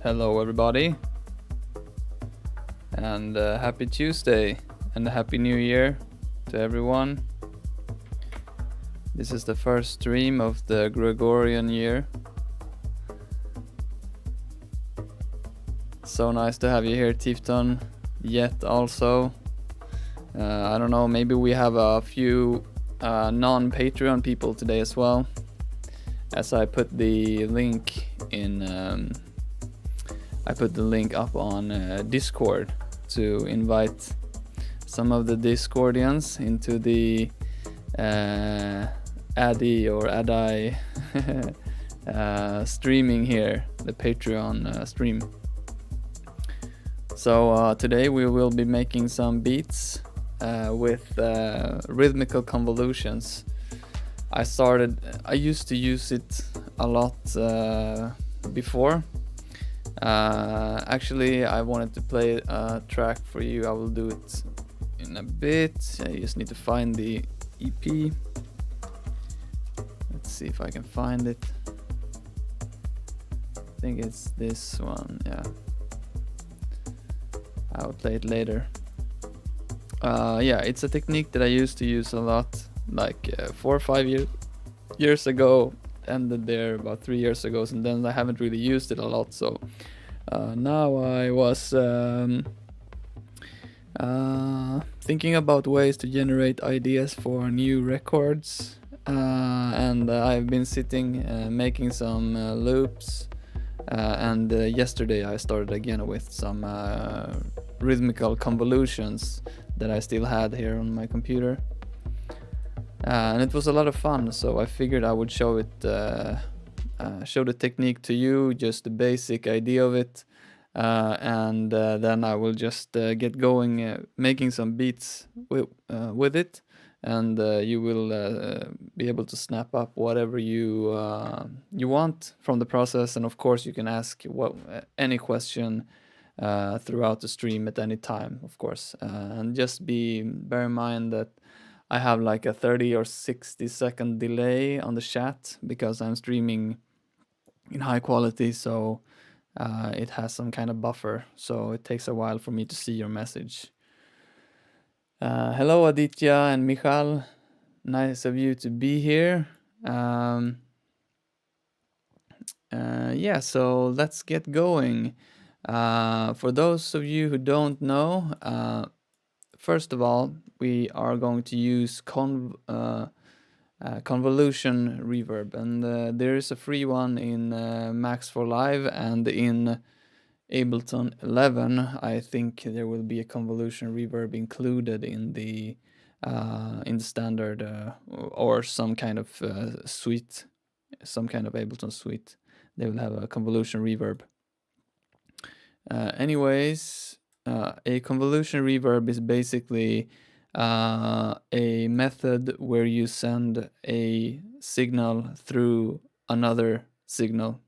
Hello everybody, and happy Tuesday and a happy new year to everyone. This is the first stream of the Gregorian year. So nice to have you here, Tifton. Yet also, I don't know, maybe we have a few non-Patreon people today as well, as I put the link in I put the link up on Discord to invite some of the Discordians into the Addy or Adai streaming here, the Patreon stream. So today we will be making some beats with Rhythmical Convolutions. I used to use it a lot before. Actually, I wanted to play a track for you. I will do it in a bit. I just need to find the EP. Let's see if I can find it. I think it's this one, yeah. I'll play it later. Yeah, it's a technique that I used to use a lot, like 4 or 5 years ago. Ended there about 3 years ago, and then I haven't really used it a lot. So now I was thinking about ways to generate ideas for new records, and I've been sitting making some loops, and yesterday I started again with some rhythmical convolutions that I still had here on my computer. And it was a lot of fun, so I figured I would show the technique to you, just the basic idea of it, and then I will just get going making some beats with it, and you will be able to snap up whatever you want from the process. And of course you can ask any question throughout the stream at any time, of course, and just bear in mind that I have like a 30 or 60 second delay on the chat because I'm streaming in high quality, so it has some kind of buffer, so it takes a while for me to see your message. Hello Aditya and Michel, nice of you to be here. Yeah, so let's get going. For those of you who don't know, first of all, we are going to use Convolution Reverb, and there is a free one in Max for Live, and in Ableton 11 I think there will be a Convolution Reverb included in the standard or some kind of suite, some kind of Ableton suite. They will have a Convolution Reverb. Anyways, a convolution reverb is basically a method where you send a signal through another signal.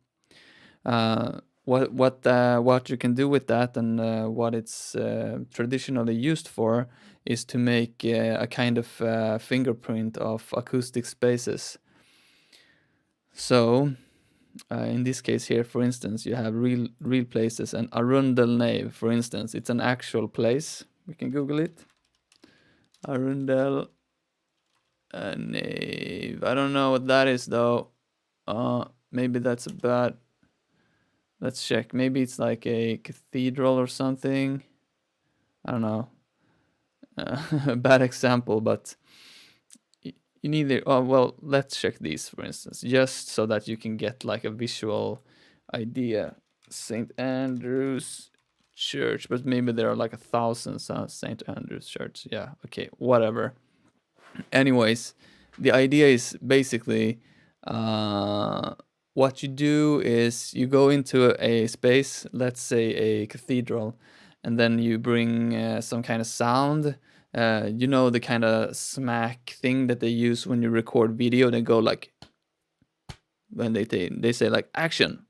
What you can do with that, and what it's traditionally used for, is to make a kind of fingerprint of acoustic spaces. So in this case here, for instance, you have real places, and Arundel Nave, for instance, it's an actual place. We can Google it. Arundel Nave. I don't know what that is though. Maybe that's a bad. Let's check. Maybe it's like a cathedral or something. I don't know. A bad example, but you need it. Oh well, let's check these, for instance, just so that you can get like a visual idea. St. Andrew's Church, but maybe there are like 1,000 St. Andrew's Church. Yeah, okay, whatever. Anyways, the idea is basically what you do is you go into a space, let's say a cathedral, and then you bring some kind of sound. You know, the kind of smack thing that they use when you record video. They go like, when they say like action,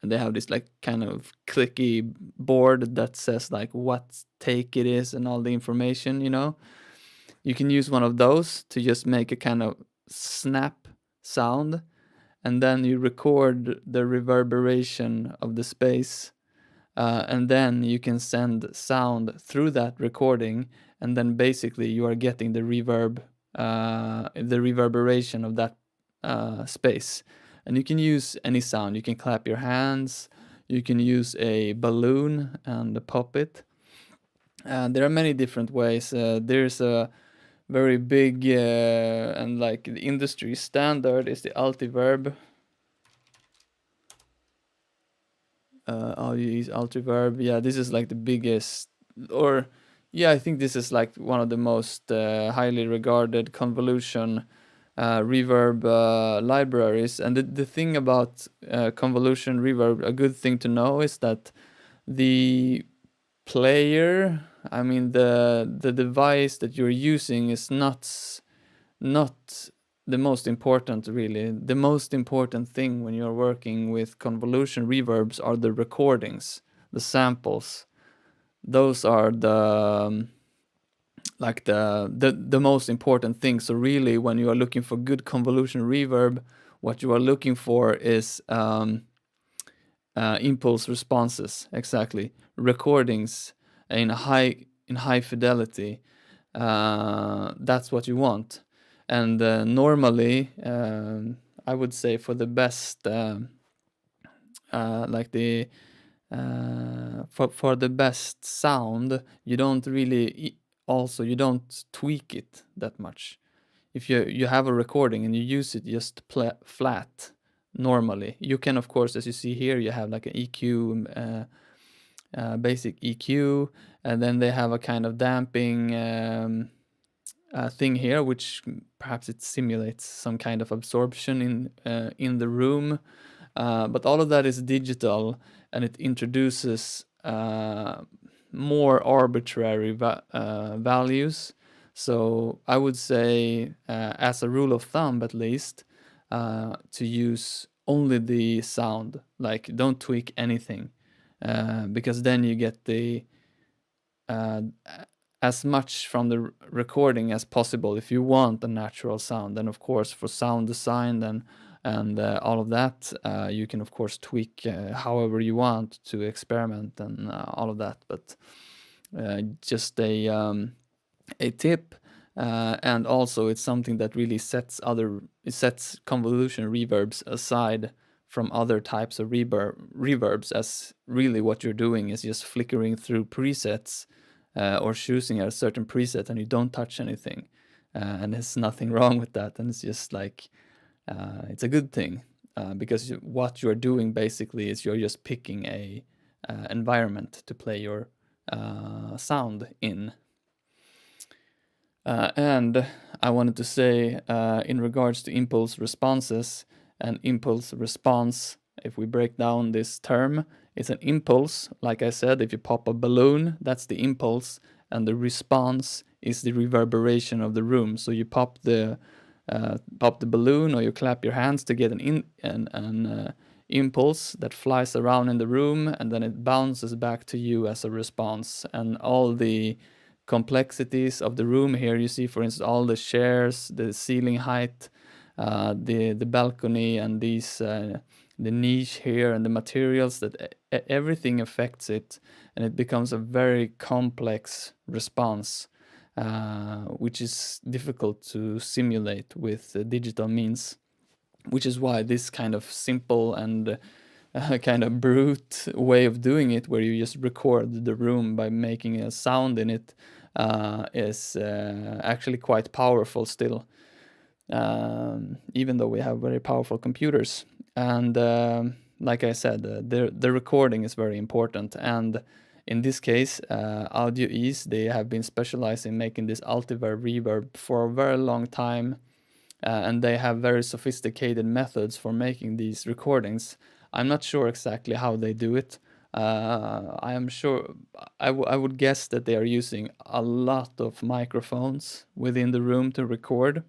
and they have this like kind of clicky board that says like what take it is and all the information, you know. You can use one of those to just make a kind of snap sound, and then you record the reverberation of the space, and then you can send sound through that recording, and then basically you are getting the reverberation of that space. And you can use any sound. You can clap your hands, you can use a balloon and pop it. There are many different ways. There's a very big and like the industry standard is the Altiverb. Audio is Altiverb. Yeah, this is like the biggest, or yeah, I think this is like one of the most highly regarded convolution reverb libraries. And the thing about convolution reverb, a good thing to know is that the player, I mean the device that you're using is not the most important, really. The most important thing when you're working with convolution reverbs are the recordings, the samples. Those are the like the most important thing. So really, when you are looking for good convolution reverb, what you are looking for is impulse responses, exactly, recordings in high fidelity. That's what you want. And normally, I would say for the best, like the for the best sound, you don't really also you don't tweak it that much. If you have a recording and you use it just flat normally, you can, of course, as you see here, you have like an EQ, basic EQ, and then they have a kind of damping thing here, which perhaps it simulates some kind of absorption in the room. But all of that is digital, and it introduces more arbitrary values. So I would say, as a rule of thumb at least, to use only the sound, like don't tweak anything, because then you get the as much from the recording as possible. If you want a natural sound, then of course for sound design and all of that, you can of course tweak however you want to experiment and all of that. But just a tip, and also it's something that really sets convolution reverbs aside from other types of reverbs, as really what you're doing is just flickering through presets, or choosing a certain preset, and you don't touch anything, and there's nothing wrong with that, and it's just like it's a good thing, because what you're doing basically is you're just picking a environment to play your sound in. And I wanted to say, in regards to impulse responses and impulse response, if we break down this term, it's an impulse. Like I said, if you pop a balloon, that's the impulse, and the response is the reverberation of the room. So you pop the balloon, or you clap your hands to get an impulse that flies around in the room, and then it bounces back to you as a response. And all the complexities of the room here, you see, for instance, all the chairs, the ceiling height, the balcony, and these the niche here, and the materials, that everything affects it, and it becomes a very complex response, which is difficult to simulate with digital means, which is why this kind of simple and kind of brute way of doing it, where you just record the room by making a sound in it, is actually quite powerful still, even though we have very powerful computers. And like I said, the recording is very important. And in this case, Audio Ease, they have been specialized in making this Altiverb reverb for a very long time, and they have very sophisticated methods for making these recordings. I'm not sure exactly how they do it. I am sure, I would guess that they are using a lot of microphones within the room to record.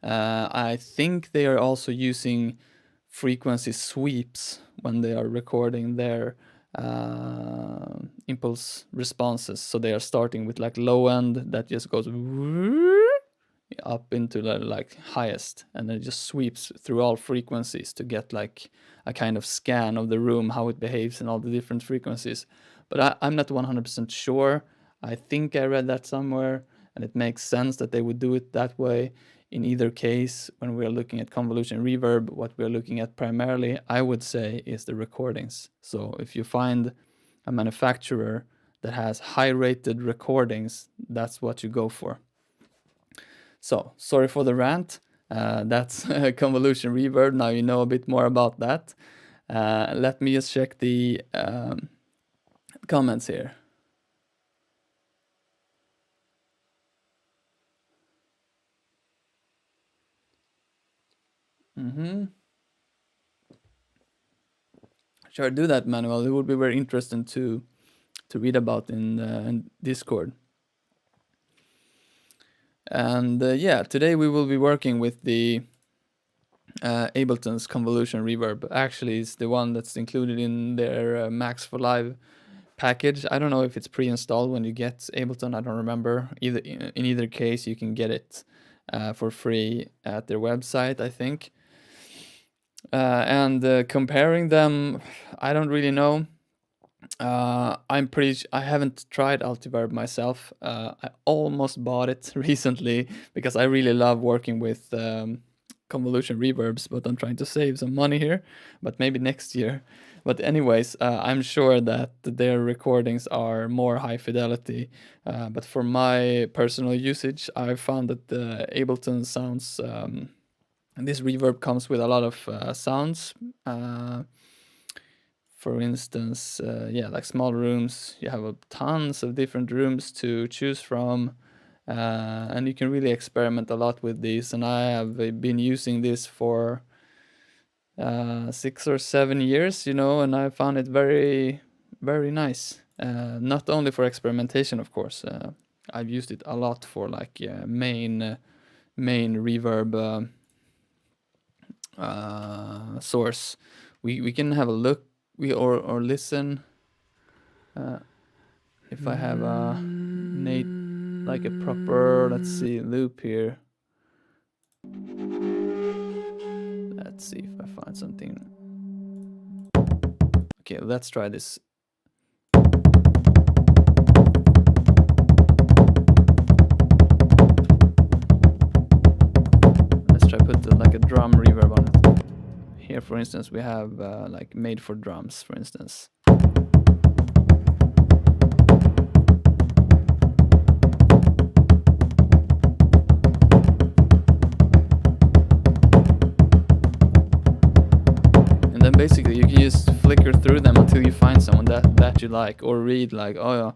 I think they are also using frequency sweeps when they are recording their impulse responses. So they are starting with like low end that just goes up into the like highest, and then it just sweeps through all frequencies to get like a kind of scan of the room, how it behaves in all the different frequencies. But I'm not 100% sure. I think I read that somewhere, and it makes sense that they would do it that way. In either case, when we're looking at convolution reverb, what we're looking at primarily, I would say, is the recordings. So if you find a manufacturer that has high-rated recordings, that's what you go for. So, sorry for the rant. That's convolution reverb. Now you know a bit more about that. Let me just check the comments here. Sure, do that, Manuel. It would be very interesting to read about in Discord. And yeah, today we will be working with the Ableton's Convolution Reverb. Actually, it's the one that's included in their Max for Live package. I don't know if it's pre-installed when you get Ableton. I don't remember. In either case, you can get it for free at their website, I think. And comparing them, I don't really know. I haven't tried Altiverb myself. I almost bought it recently because I really love working with convolution reverbs, but I'm trying to save some money here, but maybe next year. But anyways, I'm sure that their recordings are more high fidelity. But for my personal usage, I've found that the Ableton sounds, this reverb comes with a lot of sounds. For instance, yeah, like small rooms, you have tons of different rooms to choose from. And you can really experiment a lot with these, and I have been using this for 6 or 7 years, and I found it very, very nice. Not only for experimentation, of course. I've used it a lot for like main reverb source. We can have a look, or listen. If I have a like a proper, let's see, loop here. Let's see if I find something. Okay, let's try this. Let's try put like a drum reverb on it. Here, for instance, we have like made for drums, for instance. Then basically you can just flicker through them until you find someone that you like, or read like, oh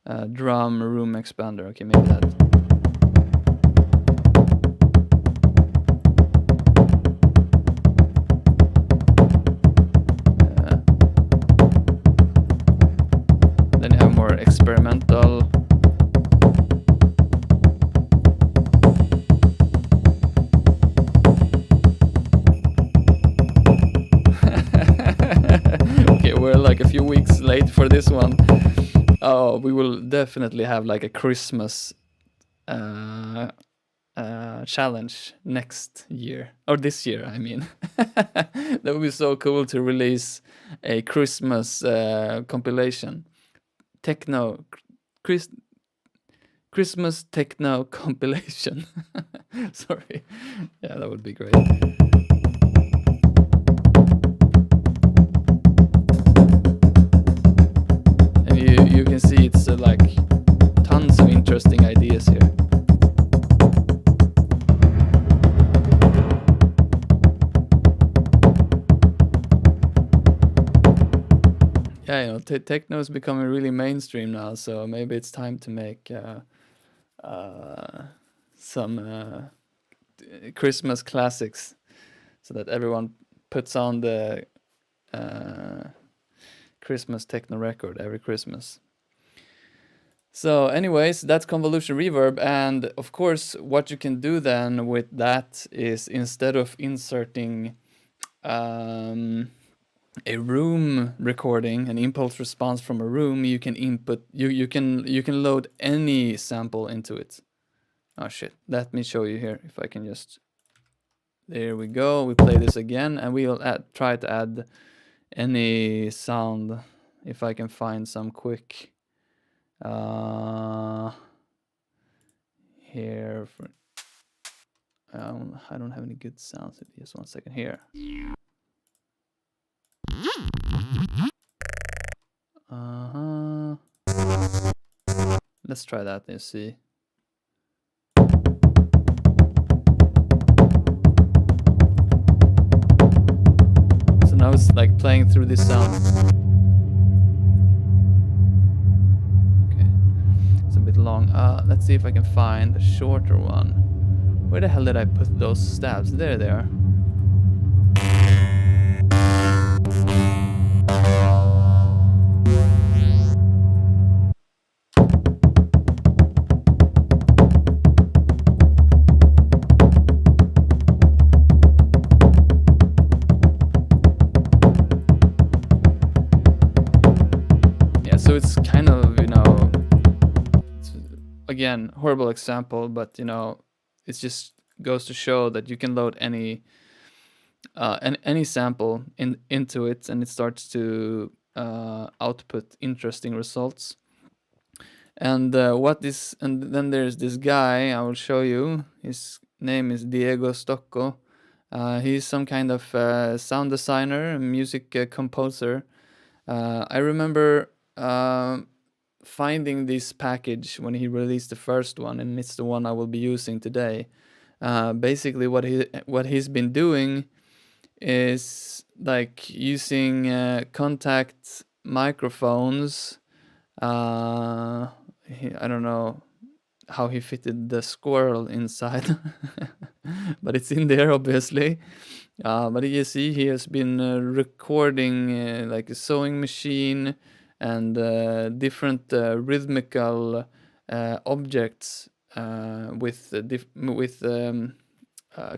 yeah, drum room expander. Okay, maybe that. Then you have more experimental. We're like a few weeks late for this one. Oh, we will definitely have like a Christmas challenge next year, or this year, I mean. That would be so cool to release a Christmas compilation. Christmas techno compilation. Sorry. Yeah, that would be great. You can see it's like tons of interesting ideas here. Yeah, techno is becoming really mainstream now, so maybe it's time to make some Christmas classics so that everyone puts on the Christmas techno record every Christmas. So anyways, that's convolution reverb, and of course what you can do then with that is, instead of inserting a room recording, an impulse response from a room, you can input, you can load any sample into it. Oh shit, let me show you here if I can just, there we go. We play this again and we'll try to add any sound if I can find some quick here for I don't have any good sounds. Just 1 second here. Let's try that and see. So now it's like playing through this sound. Okay, it's a bit long. Let's see if I can find a shorter one. Where the hell did I put those stabs? There they are. So it's kind of, you know, again, horrible example, but you know, it just goes to show that you can load any sample into it, and it starts to output interesting results. And and then there's this guy I will show you. His name is Diego Stocco. He's some kind of sound designer, music composer. I remember finding this package when he released the first one, and it's the one I will be using today. Basically, what he's been doing is like using contact microphones. I don't know how he fitted the squirrel inside, but it's in there obviously. But you see, he has been recording like a sewing machine and different rhythmical objects with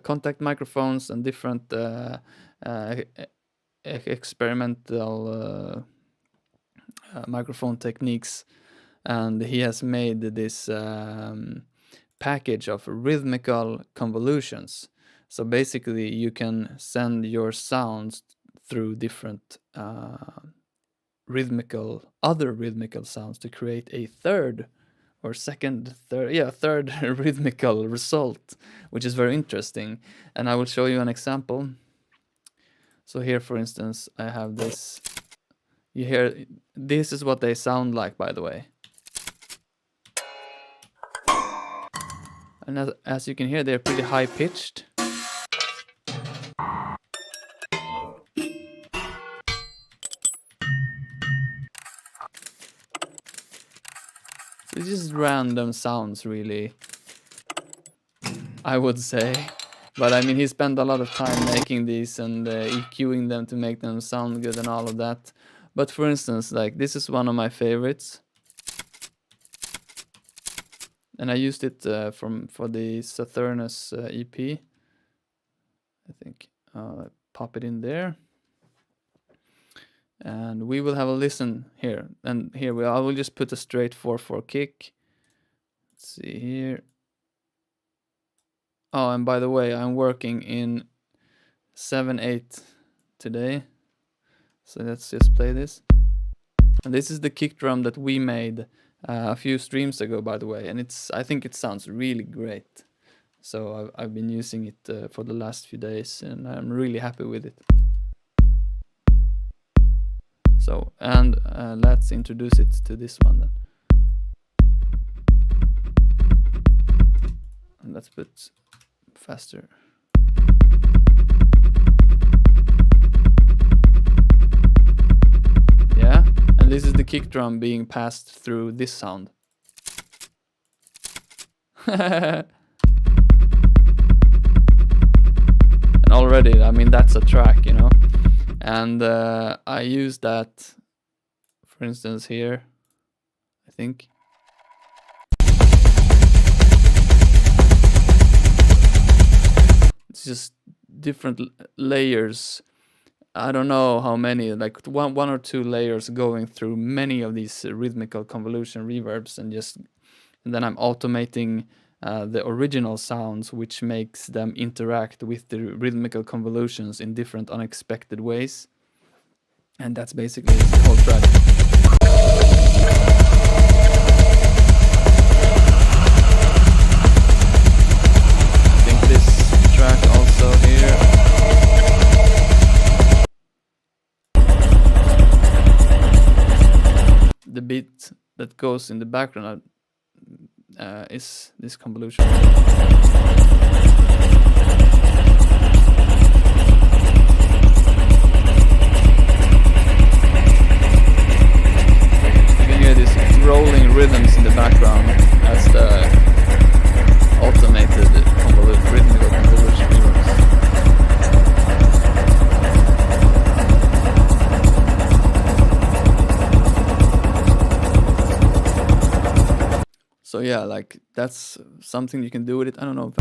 contact microphones and different experimental microphone techniques. And he has made this package of rhythmical convolutions. So basically you can send your sounds through different other rhythmical sounds to create a third rhythmical result, which is very interesting. And I will show you an example. So here, for instance, I have this. You hear, this is what they sound like, by the way. And as you can hear, they're pretty high pitched. It's just random sounds, really, I would say. But I mean, he spent a lot of time making these and EQing them to make them sound good and all of that. But for instance, like this is one of my favorites. And I used it for the Saturnus EP. I think pop it in there. And we will have a listen here. And here I will just put a straight 4/4 kick. Let's see here. Oh, and by the way, I'm working in 7/8 today. So let's just play this. And this is the kick drum that we made a few streams ago, by the way. And I think it sounds really great. So I've been using it for the last few days, and I'm really happy with it. So, and let's introduce it to this one then. And let's put faster. Yeah, and this is the kick drum being passed through this sound. And already, I mean, that's a track, you know. And I use that, for instance, here, I think. It's just different layers. I don't know how many, like one or two layers going through many of these rhythmical convolution reverbs, and then I'm automating the original sounds, which makes them interact with the rhythmical convolutions in different unexpected ways. And that's basically the whole track. I think this track also here. The beat that goes in the background is this convolution. Rolling rhythms in the background as the automated rhythmical convolution reverbs. So yeah, like that's something you can do with it. I don't know if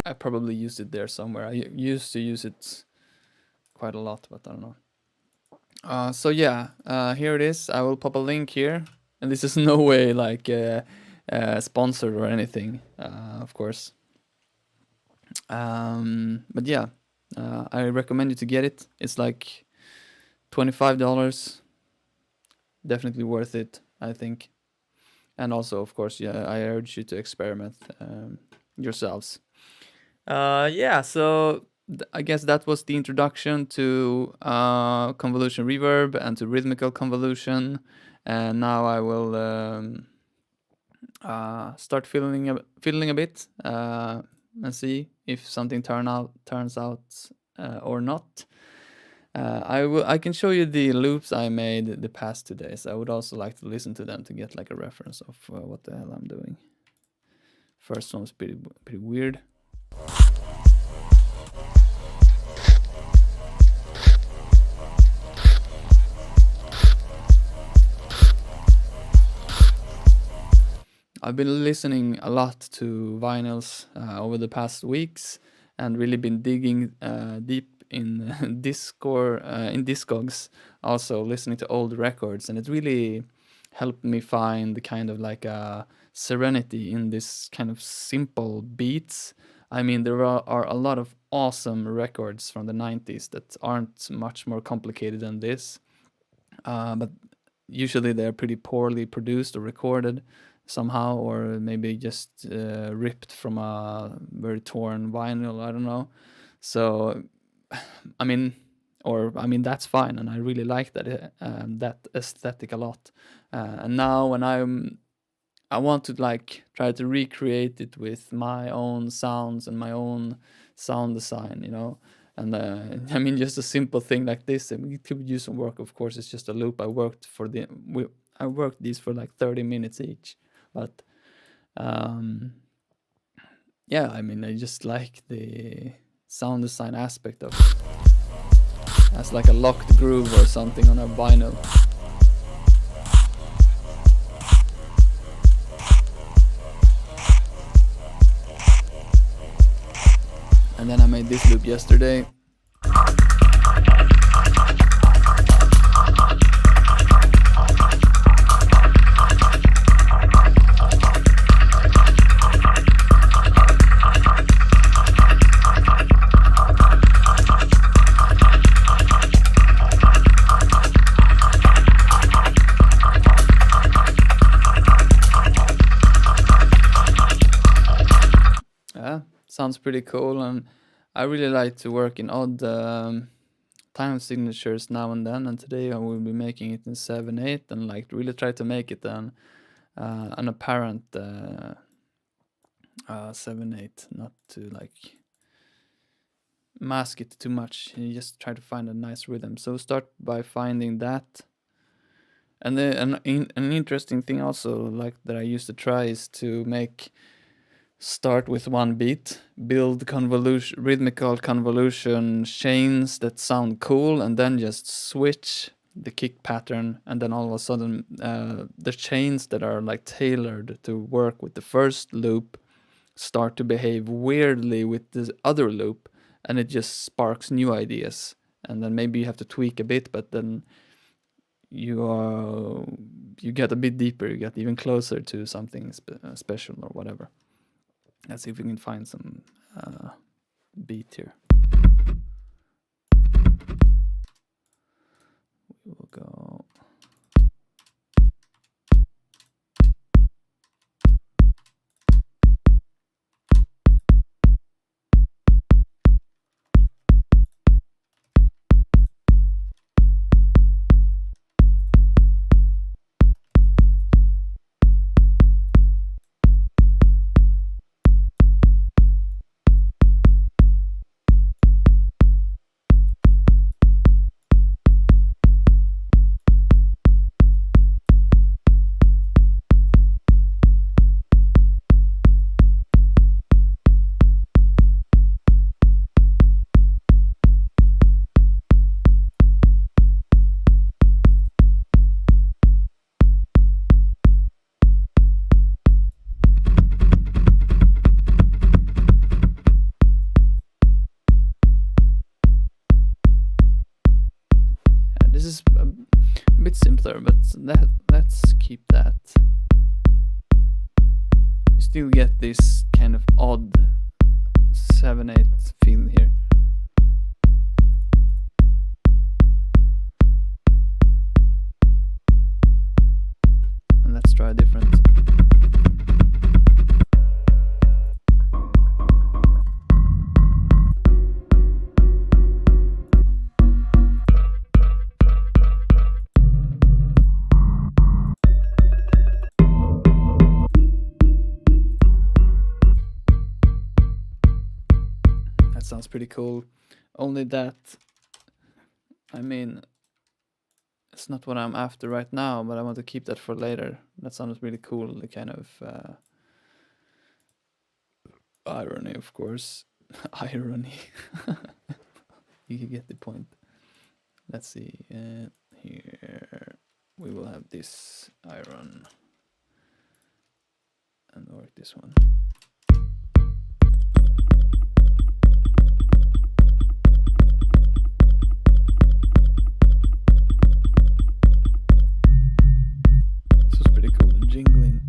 I probably used it there somewhere. I used to use it quite a lot, but I don't know. So yeah, here it is. I will pop a link here, and this is no way like sponsored or anything, of course. But yeah, I recommend you to get it. It's like $25. Definitely worth it, I think. And also, of course, yeah, I urge you to experiment yourselves. Yeah, so I guess that was the introduction to Convolution Reverb and to Rhythmical Convolution. And now I will start fiddling a bit and see if something turns out or not. I can show you the loops I made the past 2 days. I would also like to listen to them to get like a reference of what the hell I'm doing. First one was pretty weird. I've been listening a lot to vinyls over the past weeks and really been digging deep in Discogs, also listening to old records, and it really helped me find the kind of like a serenity in this kind of simple beats. I mean, there are a lot of awesome records from the 90s that aren't much more complicated than this, but usually they're pretty poorly produced or recorded somehow, or maybe just ripped from a very torn vinyl. I don't know. So, I mean, that's fine, and I really like that aesthetic a lot. And now when I want to like try to recreate it with my own sounds and my own sound design, you know. And I mean, just a simple thing like this, it could use some work. Of course, it's just a loop. I worked these for like 30 minutes each, but yeah, I mean, I just like the sound design aspect of it as like a locked groove or something on a vinyl. And then I made this loop yesterday. Sounds pretty cool, and I really like to work in odd time signatures now and then, and today I will be making it in 7/8 and like really try to make it an apparent 7/8, not to like mask it too much. You just try to find a nice rhythm. So start by finding that. And then an interesting thing also like that I used to try is to start with one beat, build rhythmical convolution chains that sound cool, and then just switch the kick pattern, and then all of a sudden the chains that are like tailored to work with the first loop start to behave weirdly with this other loop, and it just sparks new ideas. And then maybe you have to tweak a bit, but then you get a bit deeper, you get even closer to something special or whatever. Let's see if we can find some beat here. We will go. This is a bit simpler, but let's keep that. You still get this kind of odd 7/8 feel here. And let's try a different. Sounds pretty cool. Only that, I mean, it's not what I'm after right now, but I want to keep that for later. That sounds really cool. The kind of irony, of course. Irony. You get the point. Let's see. Here we will have this iron and work this one. Jingling.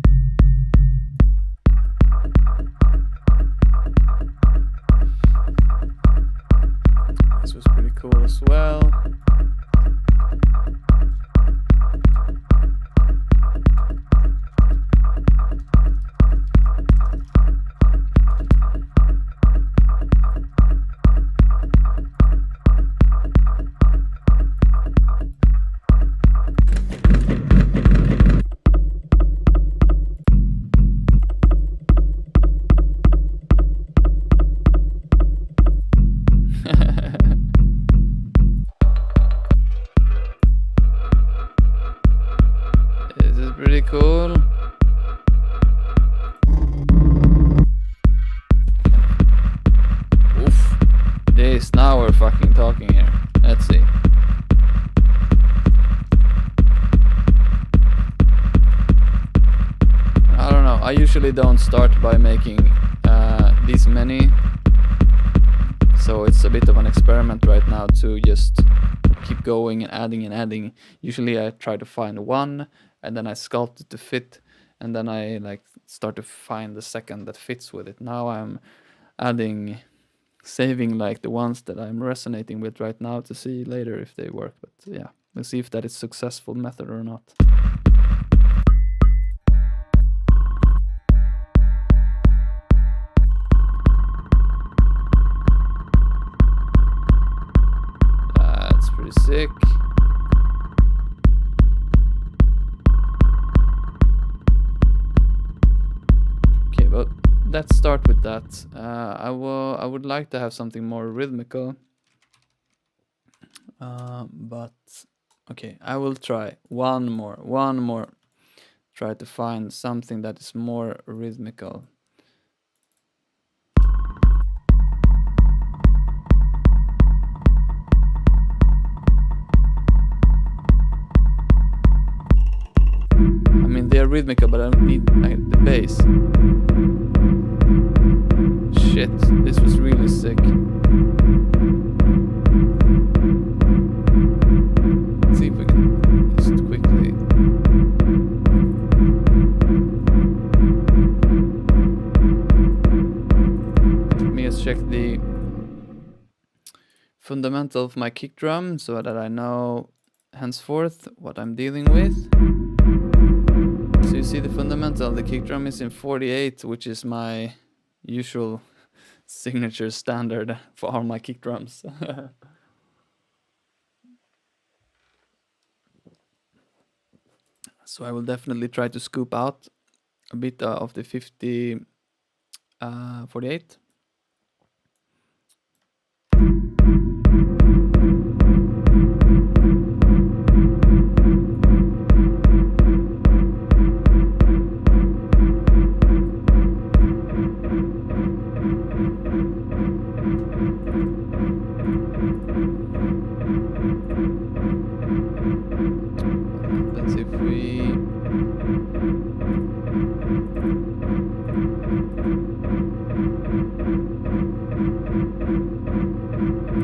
This was pretty cool as well. Pretty cool. Oof. This, now we're fucking talking here. Let's see. I don't know. I usually don't start by making this many. So it's a bit of an experiment right now to just keep going and adding. Usually I try to find one, and then I sculpt it to fit, and then I like start to find the second that fits with it. Now I'm saving like the ones that I'm resonating with right now to see later if they work. But yeah, we'll see if that is a successful method or not. That's pretty sick. But let's start with that. I would like to have something more rhythmical, but okay, I will try one more. Try to find something that is more rhythmical. I mean, they're rhythmical, but I don't need like, the bass. shit, this was really sick. Let's see if we can just quickly. Let me just check the fundamental of my kick drum so that I know henceforth what I'm dealing with. So you see the fundamental, the kick drum is in 48, which is my usual signature standard for all my kick drums. So I will definitely try to scoop out a bit of the 48.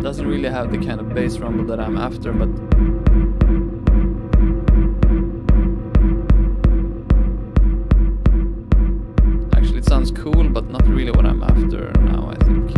Doesn't really have the kind of bass rumble that I'm after, but actually it sounds cool, but not really what I'm after now, I think.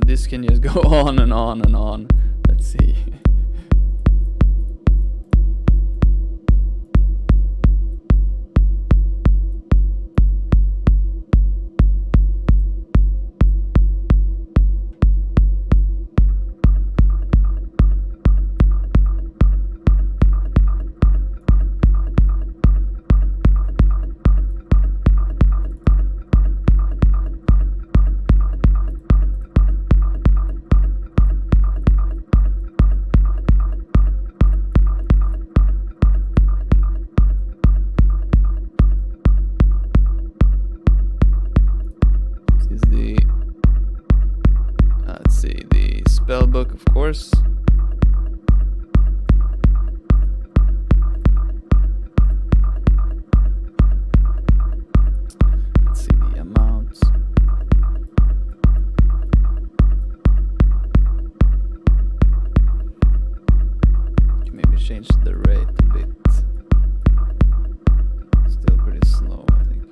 This can just go on and on and on. Let's see. Spell book, of course. Let's see the amounts. Can maybe change the rate a bit. Still pretty slow, I think.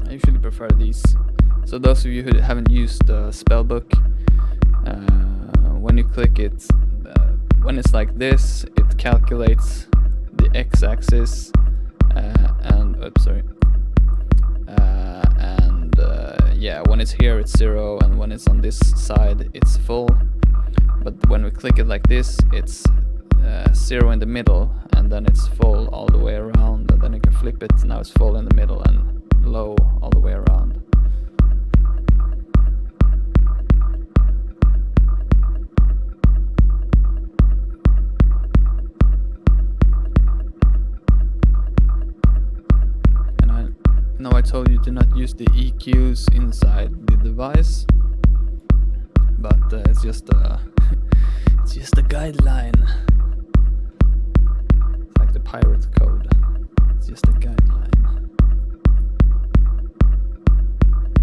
I usually prefer these. So those of you who haven't used the spellbook, when you click it, when it's like this, it calculates the x-axis and oops, sorry. Yeah, when it's here it's 0, and when it's on this side it's full. But when we click it like this, it's 0 in the middle, and then it's full all the way around, and then you can flip it. Now it's full in the middle and low all the way around. And I know I told you to not use the EQs inside the device, but it's just a it's just a guideline. It's like the pirate code. It's just a guideline.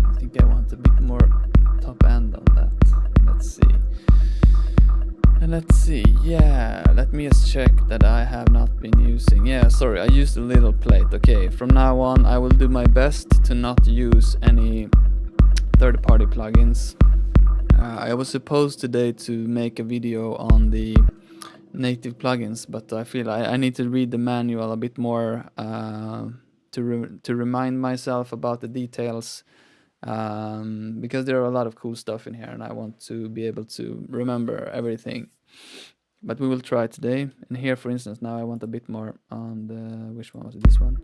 I think I want a bit more top end on that. Let's see. Let's see, yeah, let me just check that I have not been using, yeah, sorry, I used a little plate. Okay, from now on I will do my best to not use any third-party plugins. I was supposed today to make a video on the native plugins, but I feel I need to read the manual a bit more to remind myself about the details, because there are a lot of cool stuff in here and I want to be able to remember everything. But we will try today. And here, for instance, now I want a bit more on the, which one was it? This one.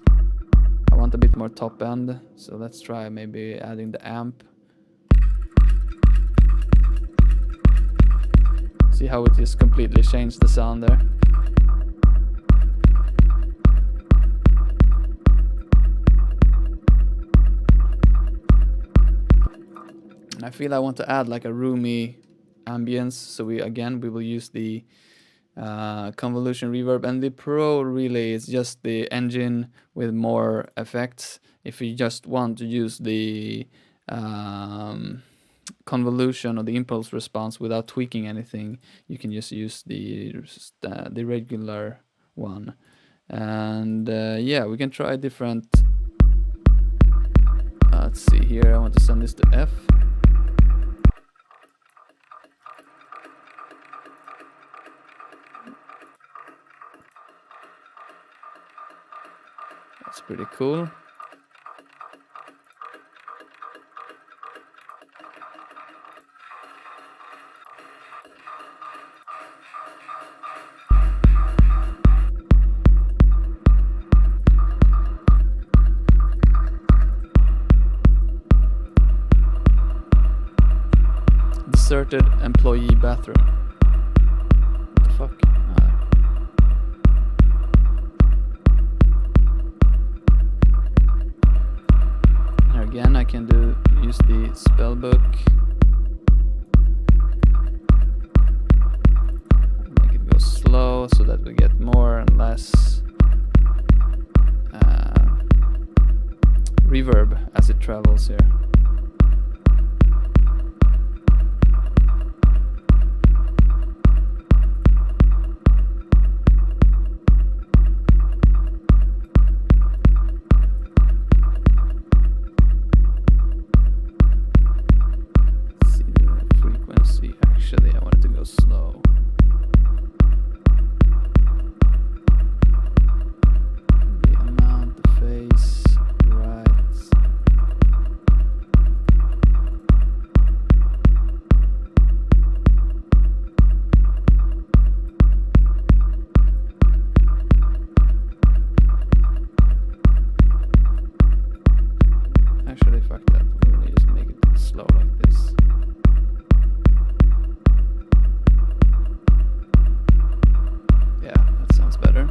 I want a bit more top end, so let's try maybe adding the amp. See how it just completely changed the sound there. And I feel I want to add like a roomy ambience, so we will use the Convolution Reverb, and the Pro really is just the engine with more effects. If you just want to use the convolution or the impulse response without tweaking anything, you can just use the regular one. And yeah, we can try different. Let's see here, I want to send this to F. That's pretty cool. Deserted employee bathroom. What the fuck? Here again, I can use the spell book. Make it go slow so that we get more and less reverb as it travels here. Actually, I wanted to go slow. The amount, the phase, right. Actually, fuck that. We really just make it slow like this. Better.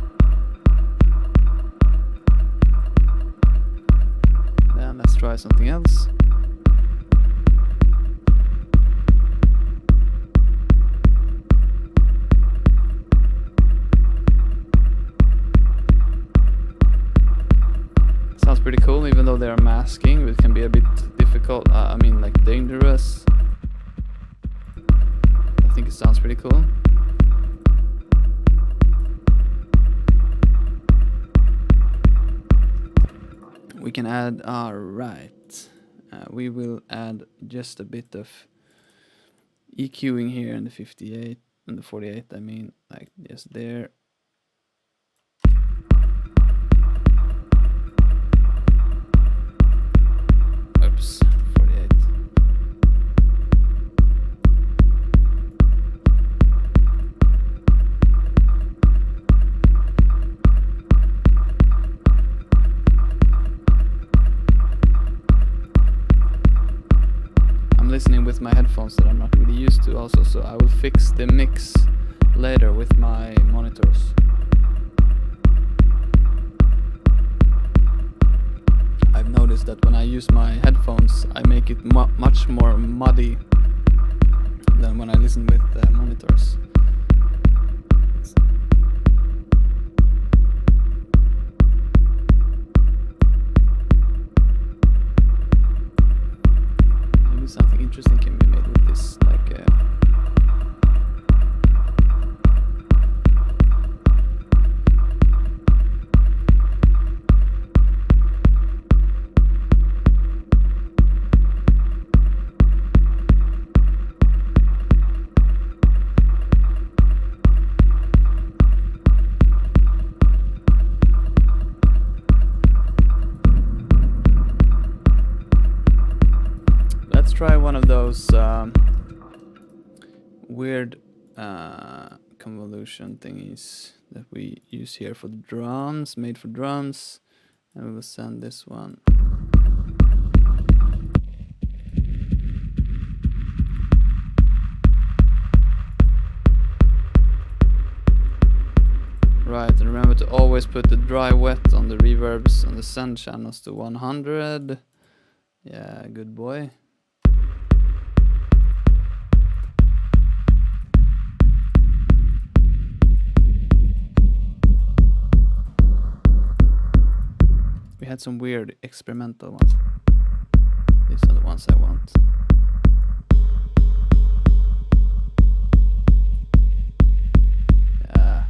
Then let's try something else. Sounds pretty cool, even though they are masking, it can be a bit difficult. I mean, like dangerous. I think it sounds pretty cool. We can add, we will add just a bit of EQing here in the 58 and the 48, I mean, like just there. Oops, 48. Listening with my headphones that I'm not really used to also, so I will fix the mix later with my monitors. I've noticed that when I use my headphones I make it much more muddy than when I listen with monitors. Something interesting can be made with this, like try one of those weird convolution thingies that we use here for the drums, made for drums, and we will send this one. Right, and remember to always put the dry wet on the reverbs on the send channels to 100. Yeah, good boy. We had some weird experimental ones. These are the ones I want. Yeah.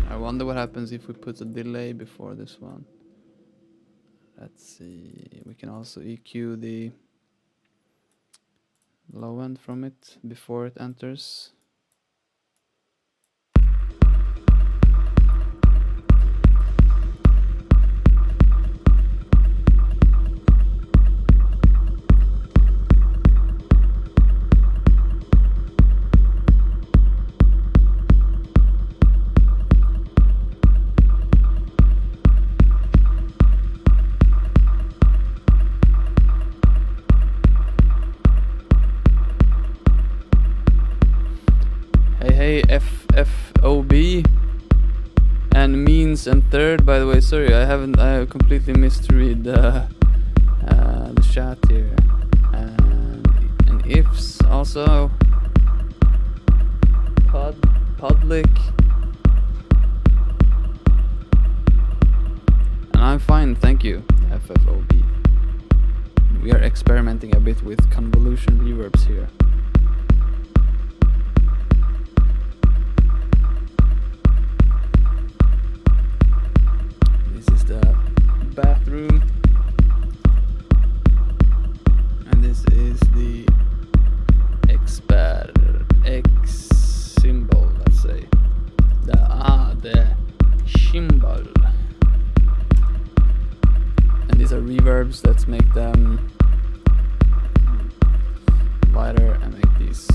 I wonder what happens if we put a delay before this one. Let's see. We can also EQ the low end from it before it enters. Hey, FFOB and means and third. By the way, sorry, I have completely misread the chat here. And ifs also. Public. And I'm fine, thank you, FFOB. We are experimenting a bit with convolution reverbs here. Bathroom, and this is the X symbol, let's say the symbol, and these are reverbs. Let's make them lighter and make these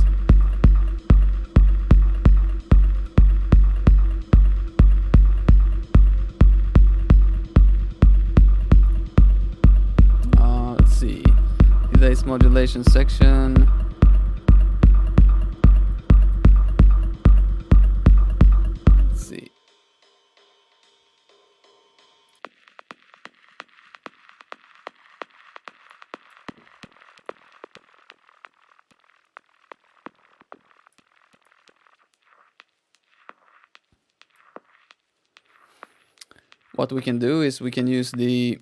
delays modulation section. Let's see. What we can do is we can use the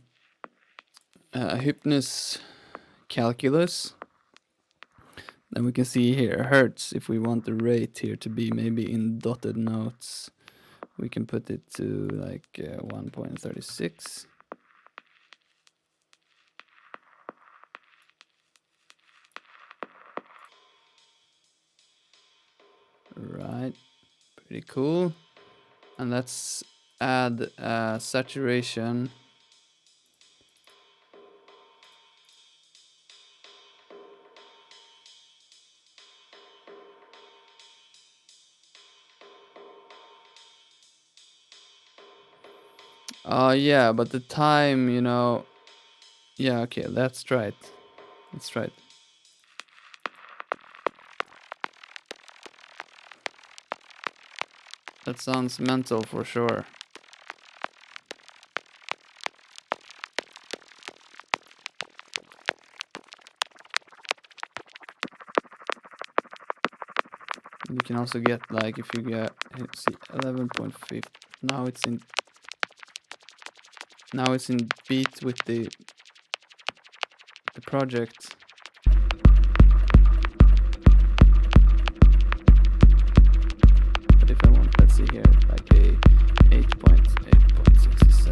Hypnos calculus. Then we can see here hertz. If we want the rate here to be maybe in dotted notes, we can put it to like 1.36. Right, pretty cool. And let's add saturation. Yeah, but the time, you know, yeah, okay, let's try it. Let's try it. That sounds mental for sure. You can also get, like, if you get, let's see, 11.5. Now it's in beat with the project. But if I want, let's see here, like a 8.67.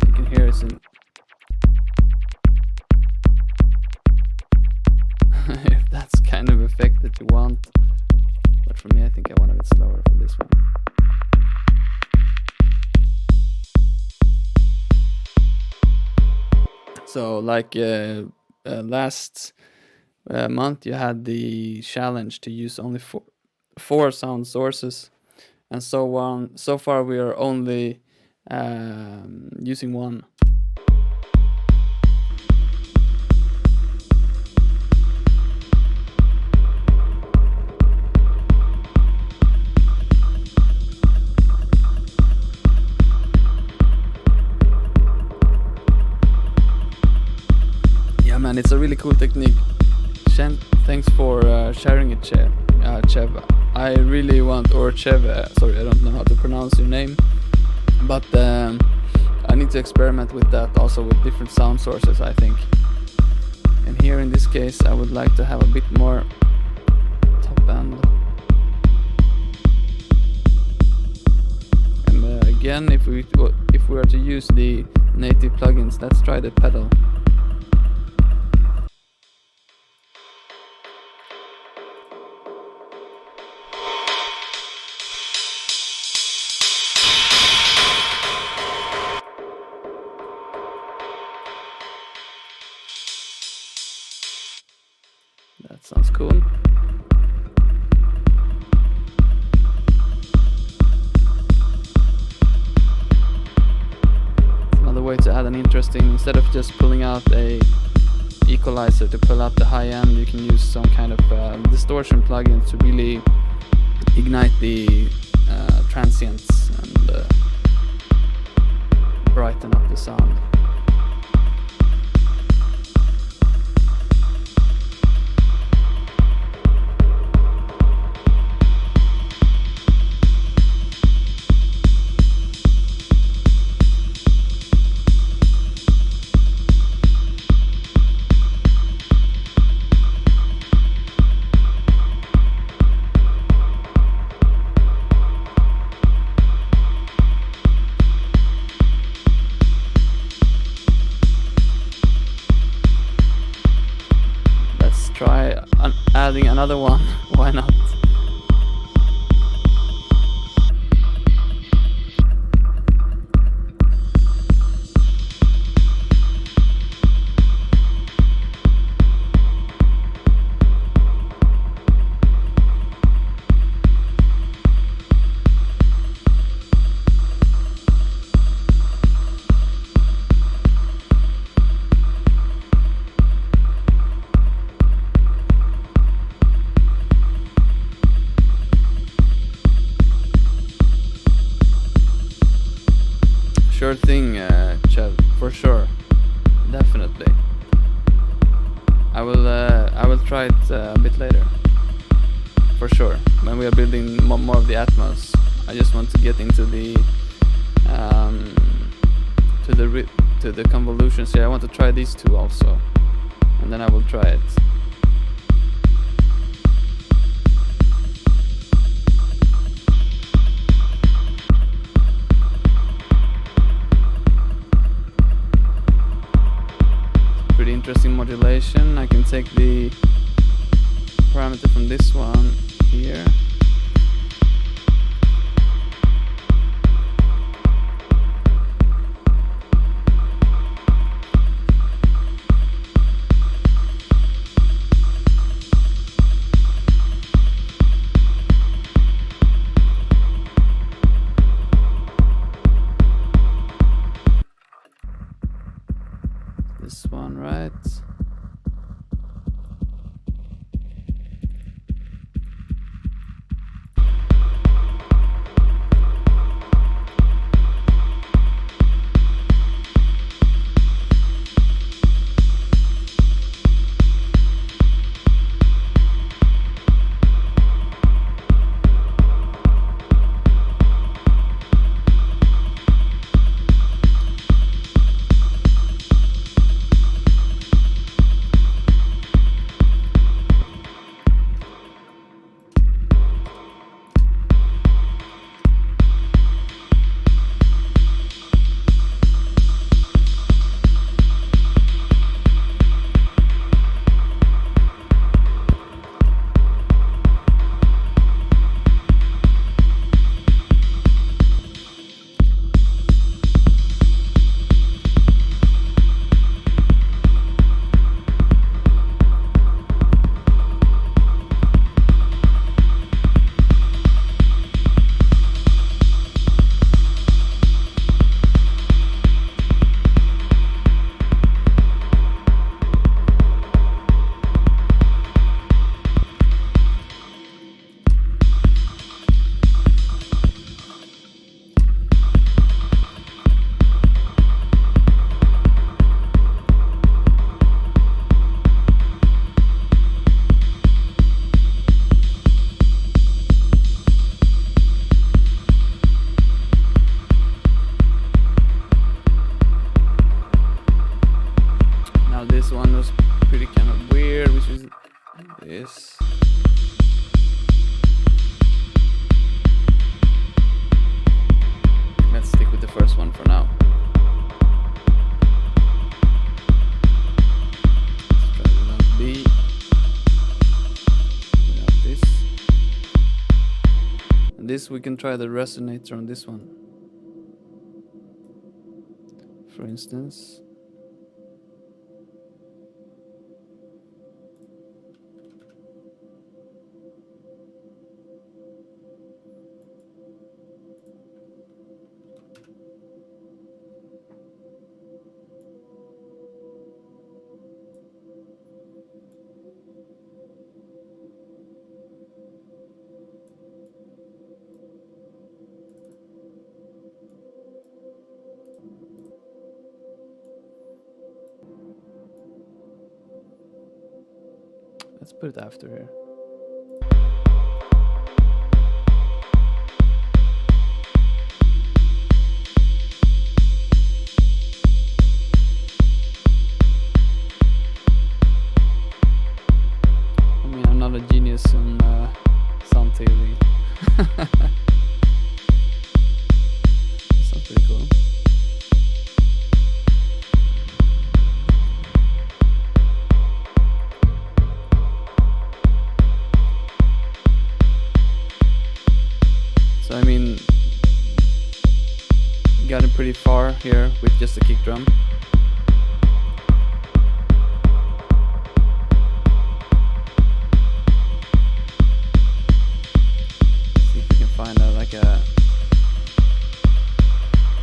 You can hear it's in. If that's kind So like last month you had the challenge to use only four sound sources, and so on. So far we are only using one. Yeah, man, it's a really cool technique. Thanks for sharing it, Chev. I really want, or Chev, sorry, I don't know how to pronounce your name, but I need to experiment with that also with different sound sources, I think. And here in this case, I would like to have a bit more top end. And again, if we were to use the native plugins, let's try the pedal. That sounds cool. Another way to add an interesting, instead of just pulling out a equalizer to pull out the high end, you can use some kind of distortion plugin to really ignite the transients and brighten up the sound. Try adding another one, why not? Sure thing, Chev, for sure, definitely. I will try it a bit later, for sure. When we are building more of the Atmos, I just want to get into the to the convolutions. Yeah, I want to try these two also, and then I will try it. Pretty interesting modulation. I can take the parameter from this one here. This one, right? this we can try the resonator on this one. For instance. Let's put it after here. I mean, I'm not a genius in sound theory. Sounds pretty cool. So I mean, got it pretty far here with just a kick drum. See if we can find like a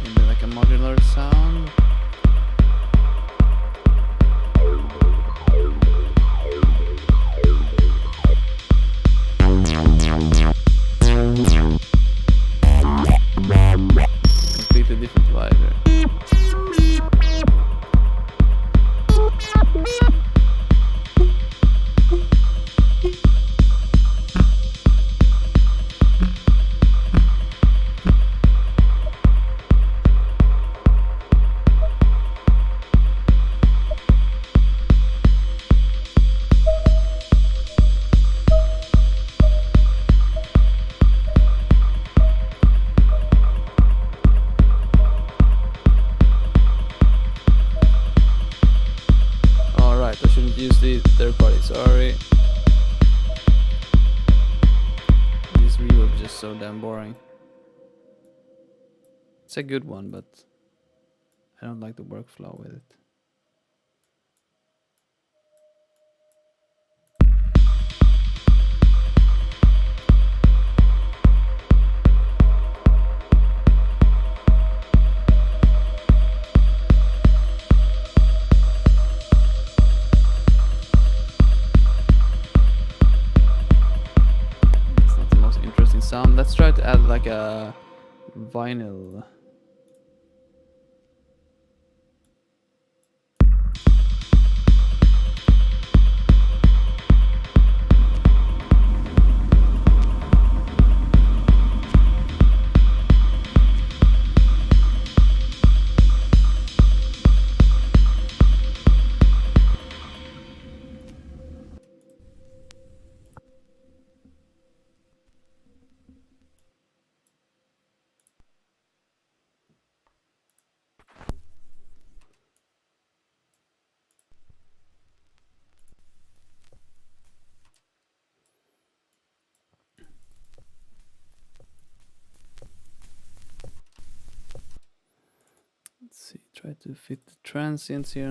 maybe like a modular sound. Completely different vibe here. I shouldn't use the third party, sorry. This reverb is just so damn boring. It's a good one, but I don't like the workflow with it. Sound. Let's try to add like a vinyl. Let's see, try to fit the transients here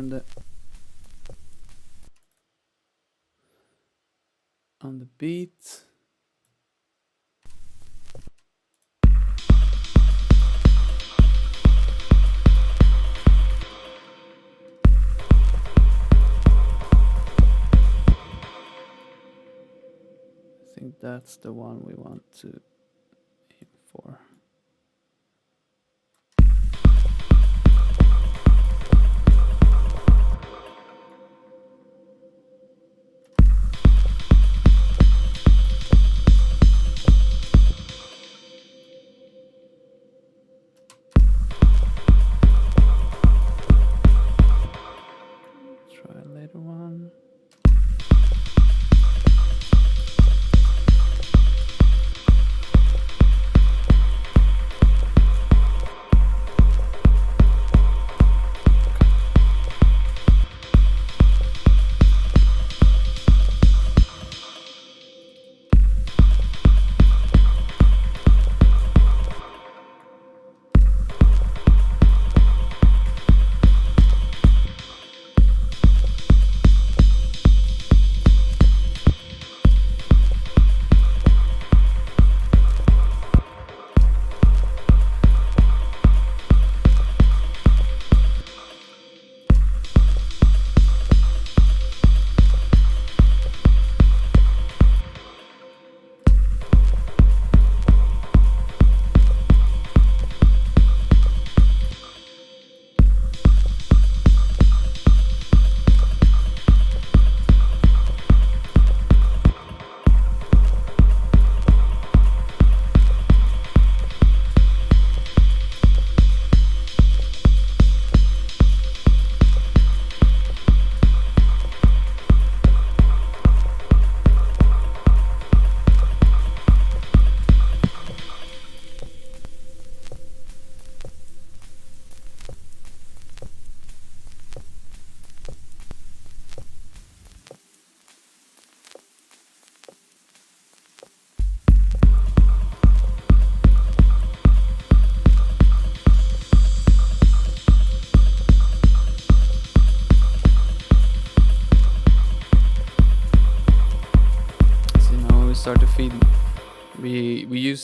on the beat. I think that's the one we want to aim for. Try a later one.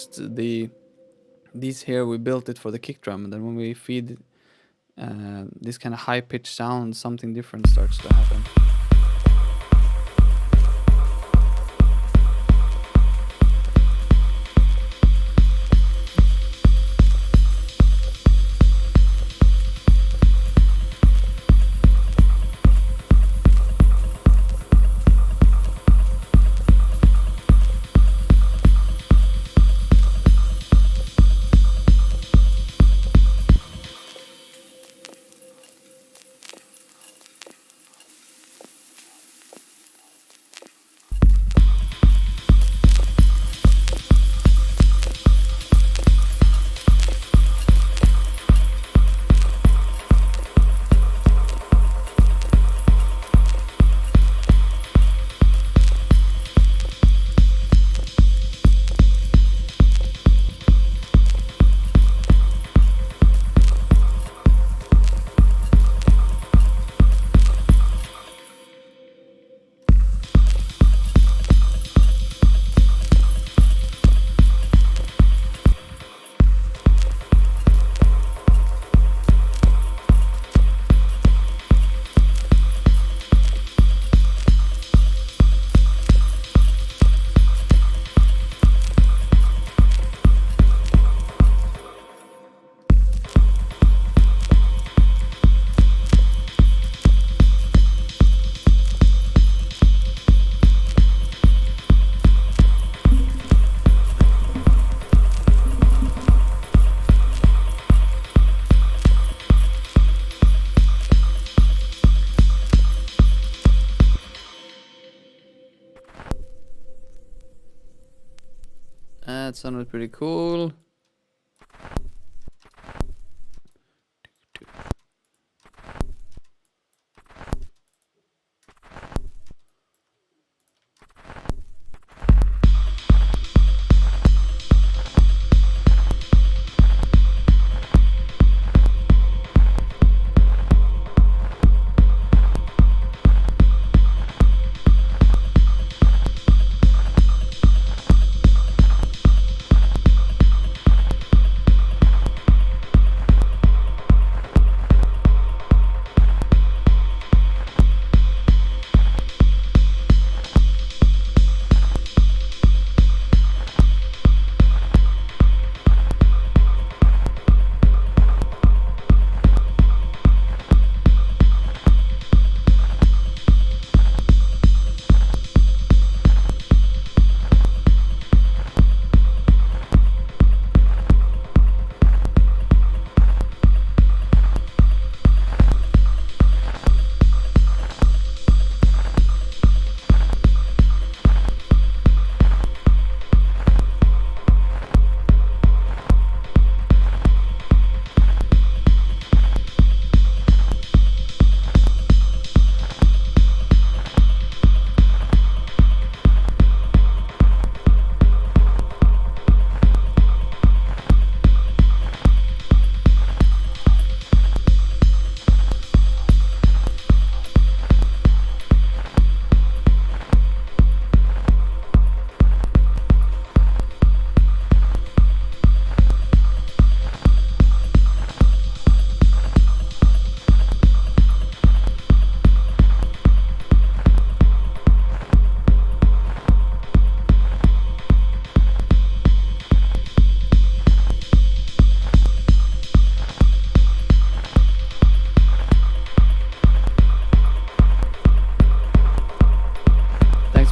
just these here, we built it for the kick drum, and then when we feed this kind of high-pitched sound, something different starts to happen. That sounded pretty cool.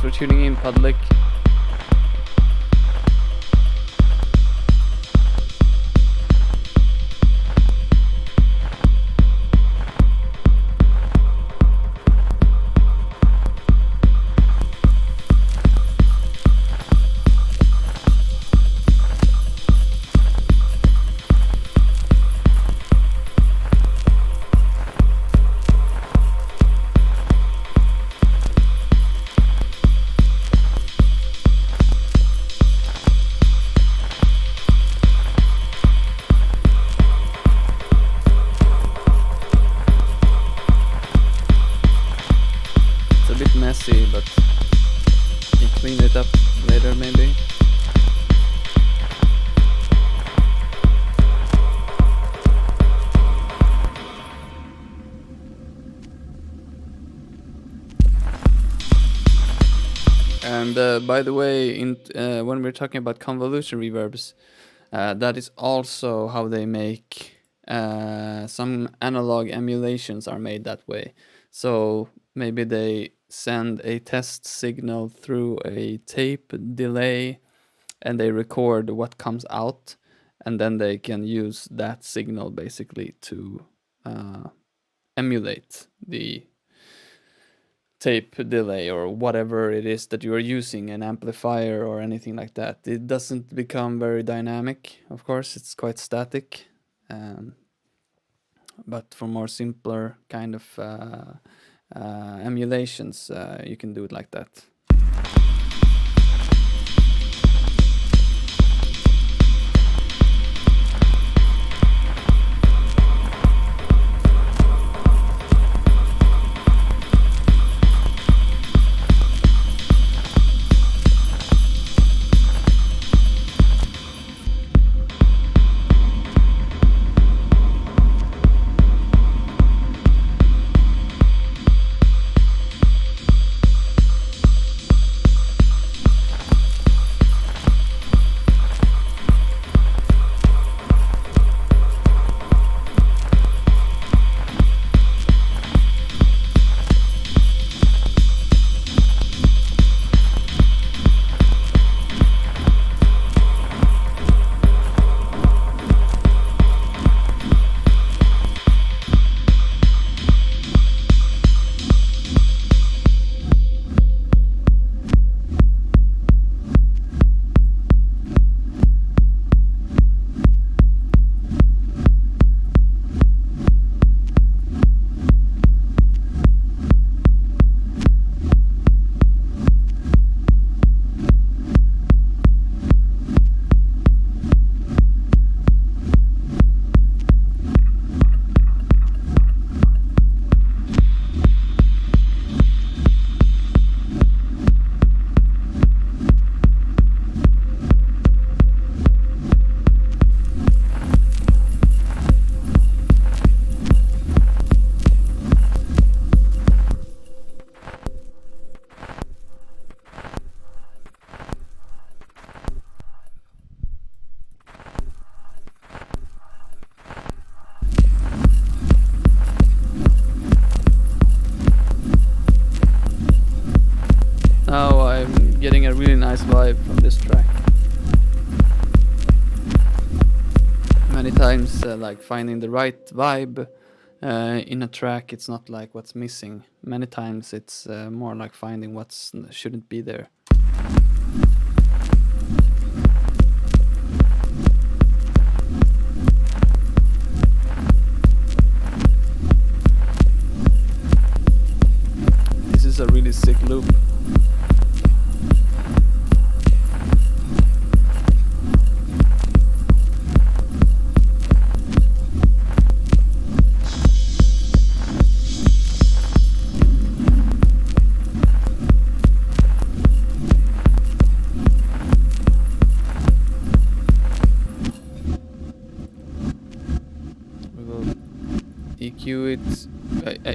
For tuning in, public. And by the way, when we're talking about convolution reverbs, that is also how they make some analog emulations are made that way. So maybe they send a test signal through a tape delay and they record what comes out, and then they can use that signal basically to emulate the tape delay or whatever it is that you are using, an amplifier or anything like that. It doesn't become very dynamic, of course, it's quite static. But for more simpler kind of emulations, you can do it like that. Now I'm getting a really nice vibe from this track. Many times, like finding the right vibe in a track, it's not like what's missing. Many times it's more like finding what shouldn't be there. This is a really sick loop.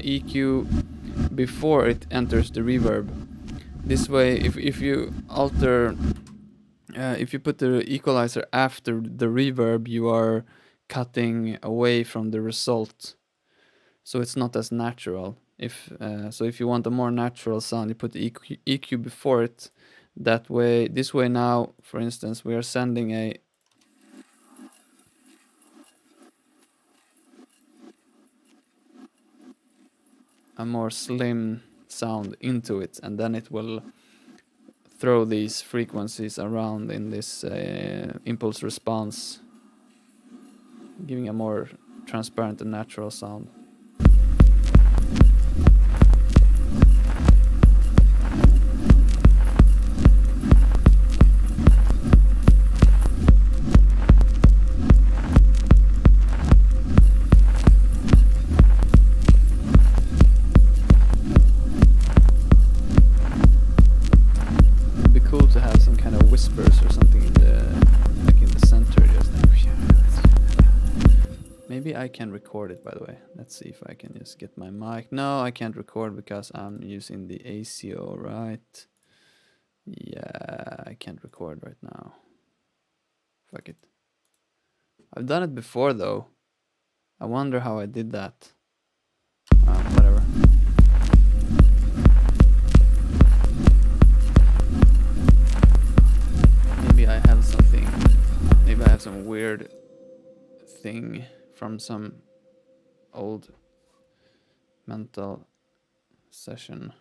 EQ before it enters the reverb. This way, if you alter, if you put the equalizer after the reverb, you are cutting away from the result, so it's not as natural. If you want a more natural sound, you put the EQ before it. That way, this way now, for instance, we are sending a more slim sound into it, and then it will throw these frequencies around in this impulse response, giving a more transparent and natural sound. To have some kind of whispers or something in the center, just like, maybe I can record it, by the way. Let's see if I can just get my mic. No, I can't record because I'm using the ACO, right? Yeah, I can't record right now. Fuck it. I've done it before though. I wonder how I did that. Whatever. Maybe I have something. Maybe I have some weird thing from some old mental session.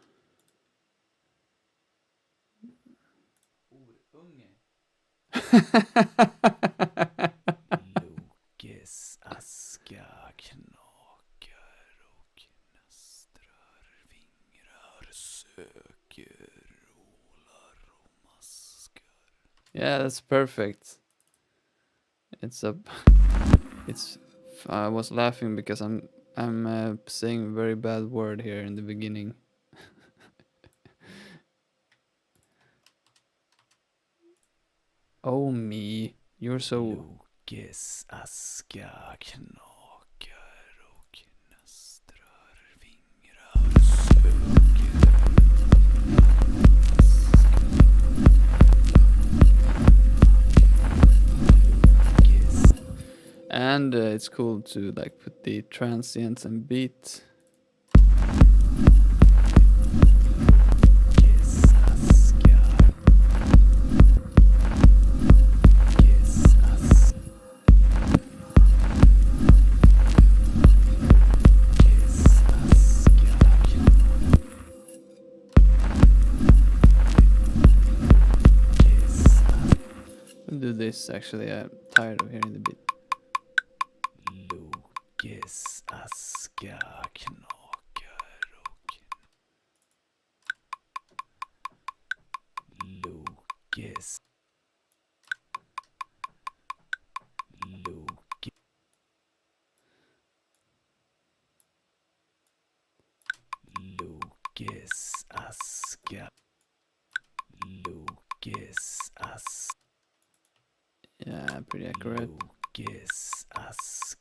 Lokes aska knakar och nästrar fingrar söker ålar och maskar. Yeah, that's perfect. It's I was laughing because I'm saying a very bad word here in the beginning. Oh me, you're so... Lokes aska knakar och nästrar fingrar söker. And it's cool to like put the transients and beat. I'll do this actually, I'm tired of hearing the beat. Lokes aska knakar och Lokes aska yeah, pretty accurate. Lokes aska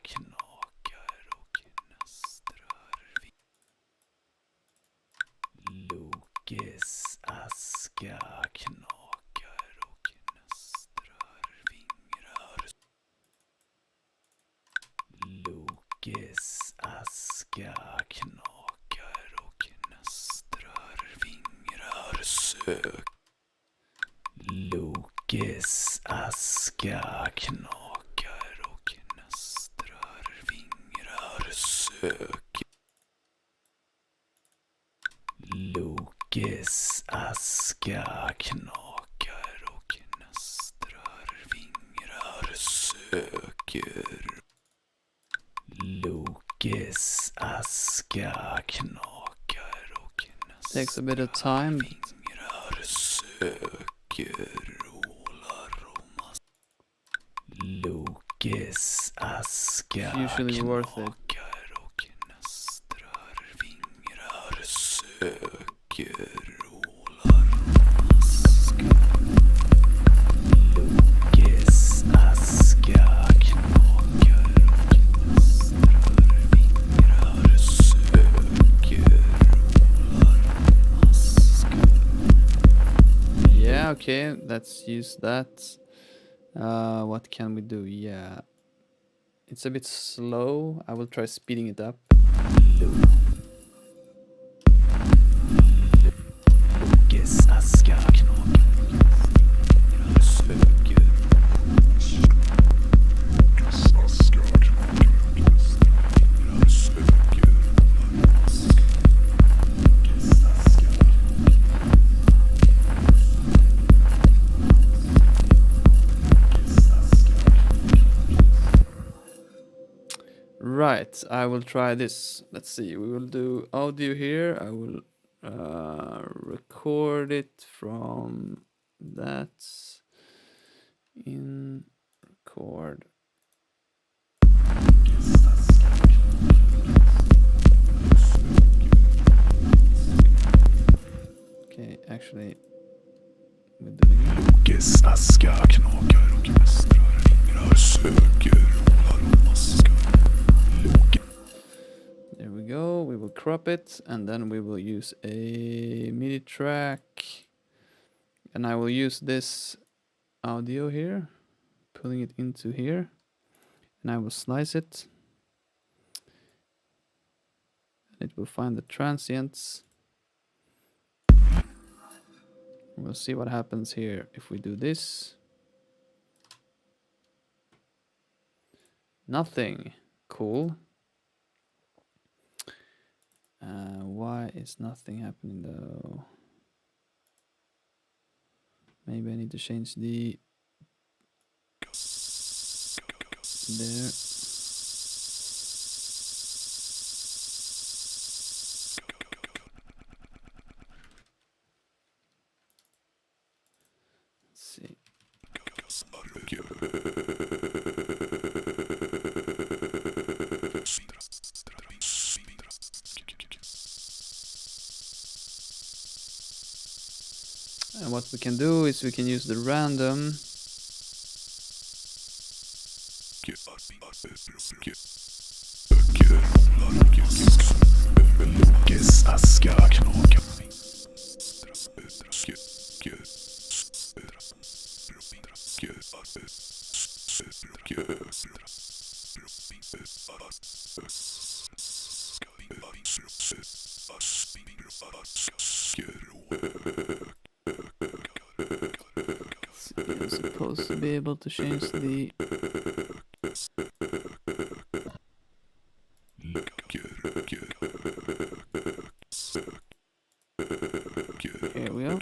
knakar och nästrar Lokes aska knakar och nästrar fingrar. Lokes aska knakar och nästrar fingrar sök. Lokes aska knakar och nästrar fingrar sök. Lokes aska knakar och nästrar fingrar söker. Lokes aska knakar och nästrar takes a bit of time. Fingrar söker ålar och maskar. Lokes aska knakar och nästrar fingrar söker ålar och maskar. Lokes aska knakar och nästrar fingrar söker ålar och maskar. Yeah, okay, let's use that. What can we do? Yeah, it's a bit slow. I will try speeding it up. Lokes aska knakar söker. Right, I will try this. Let's see, we will do audio here. I will record it from that in record. Okay, actually we'll do it again. Lokes aska knakar och nästrar fingrar söker ålar och maskar. There we go. We will crop it, and then we will use a MIDI track, and I will use this audio here, pulling it into here, and I will slice it. It will find the transients. We'll see what happens here if we do this. Nothing. Cool. Why is nothing happening though? Maybe I need to change the there. Let's see. And what we can do is we can use the random. I'm supposed to be able to change the here we go.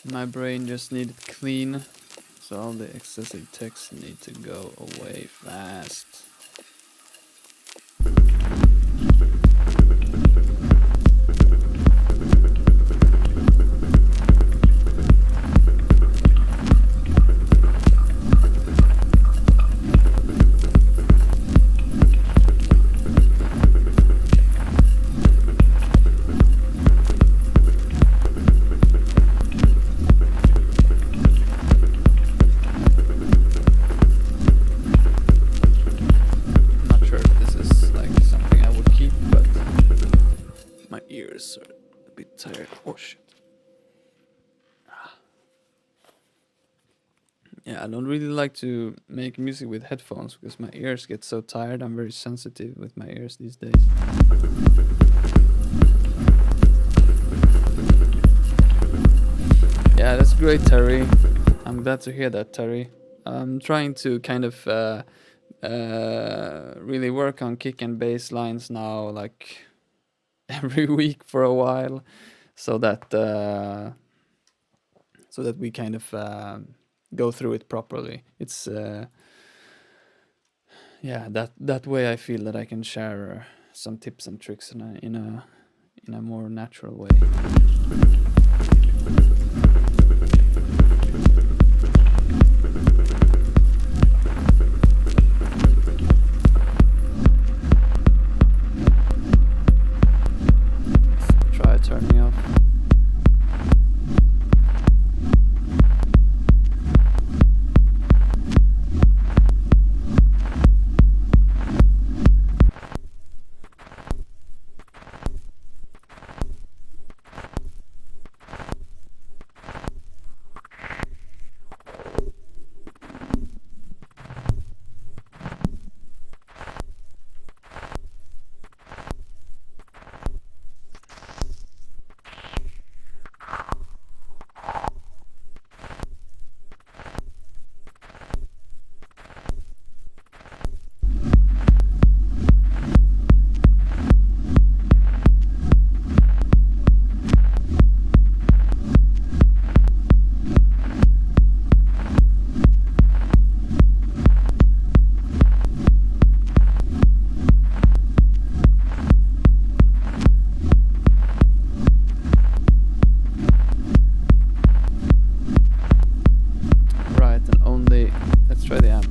My brain just needed clean, so all the excessive text need to go away fast. Tired. Oh shit. Yeah, I don't really like to make music with headphones because my ears get so tired. I'm very sensitive with my ears these days. Yeah, that's great, Terry. I'm glad to hear that, Terry. I'm trying to kind of really work on kick and bass lines now, like every week for a while, so that we kind of go through it properly. It's yeah, that way I feel that I can share some tips and tricks in a more natural way. Try turning off. Let's try the amp.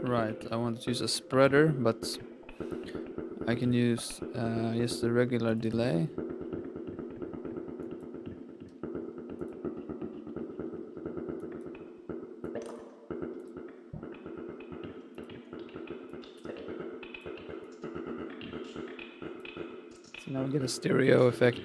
Right, I want to use a spreader, but I can use just a regular delay. Now we get a stereo effect.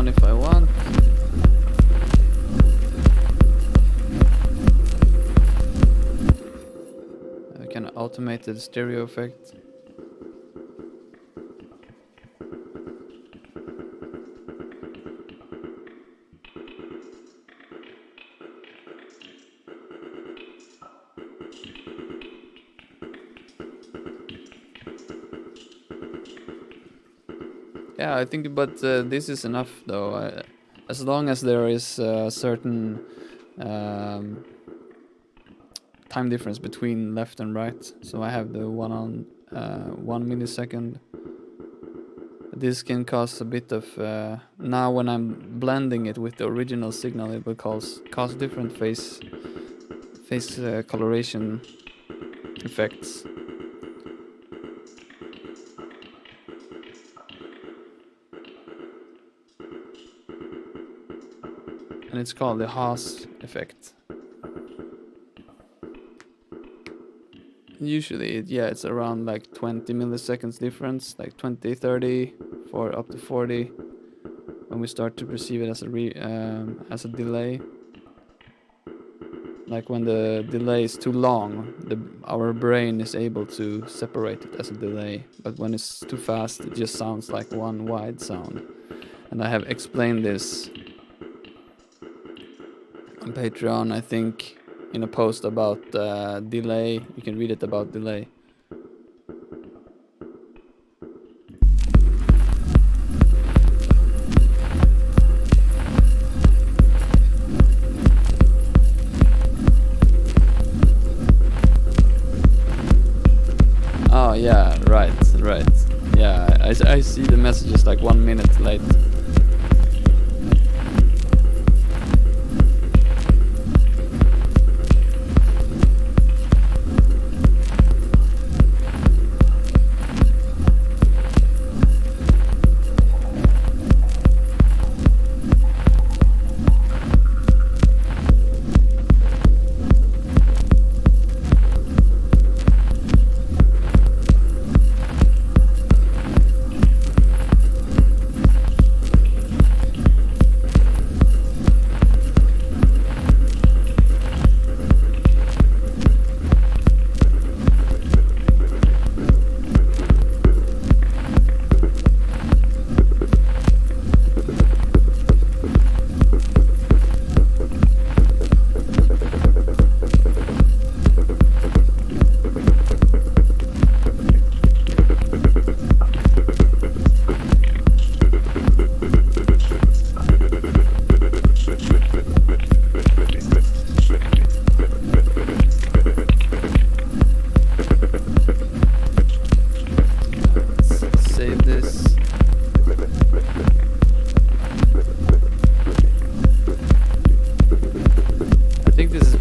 If I want. I can automate the stereo effect. Yeah, I think, but this is enough though. As long as there is a certain time difference between left and right. So I have the one on 1 millisecond. This can cause a bit of now when I'm blending it with the original signal, it will cause different phase coloration effects. And it's called the Haas effect. Usually, it's around like 20 milliseconds difference, like 20, 30, for up to 40, when we start to perceive it as a delay. Like when the delay is too long, our brain is able to separate it as a delay. But when it's too fast, it just sounds like one wide sound. And I have explained this on Patreon, I think, in a post about delay. You can read it about delay. Oh yeah, right. Yeah, I see the messages like 1 minute late.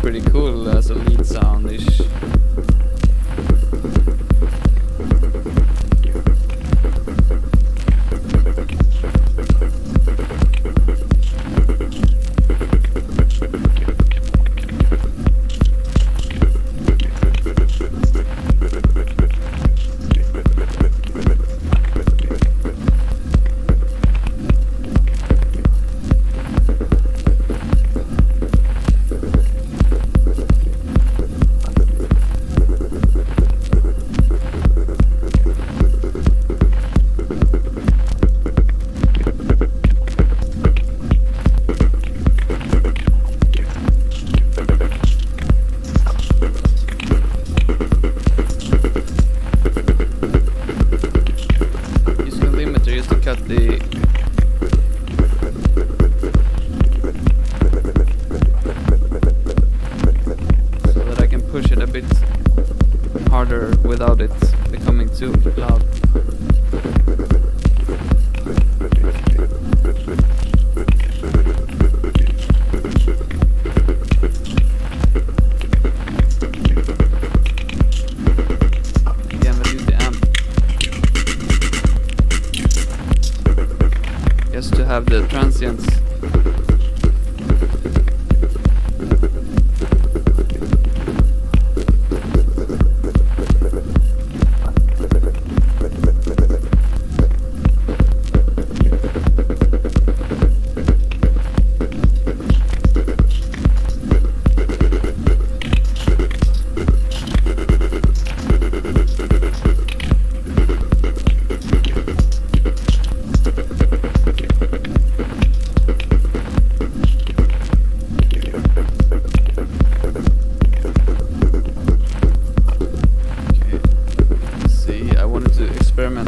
Pretty cool as a lead sound-ish. better without it becoming too loud. Again, we'll use the amp just to have the transients.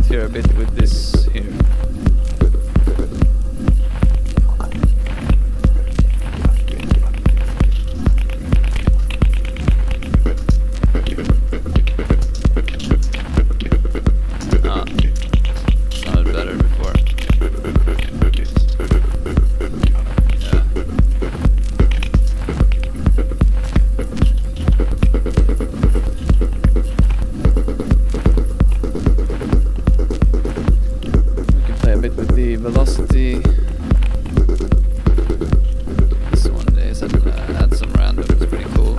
Here a bit with this here. Sounded better before. Yeah. With the velocity, this one is add some random. It's pretty cool.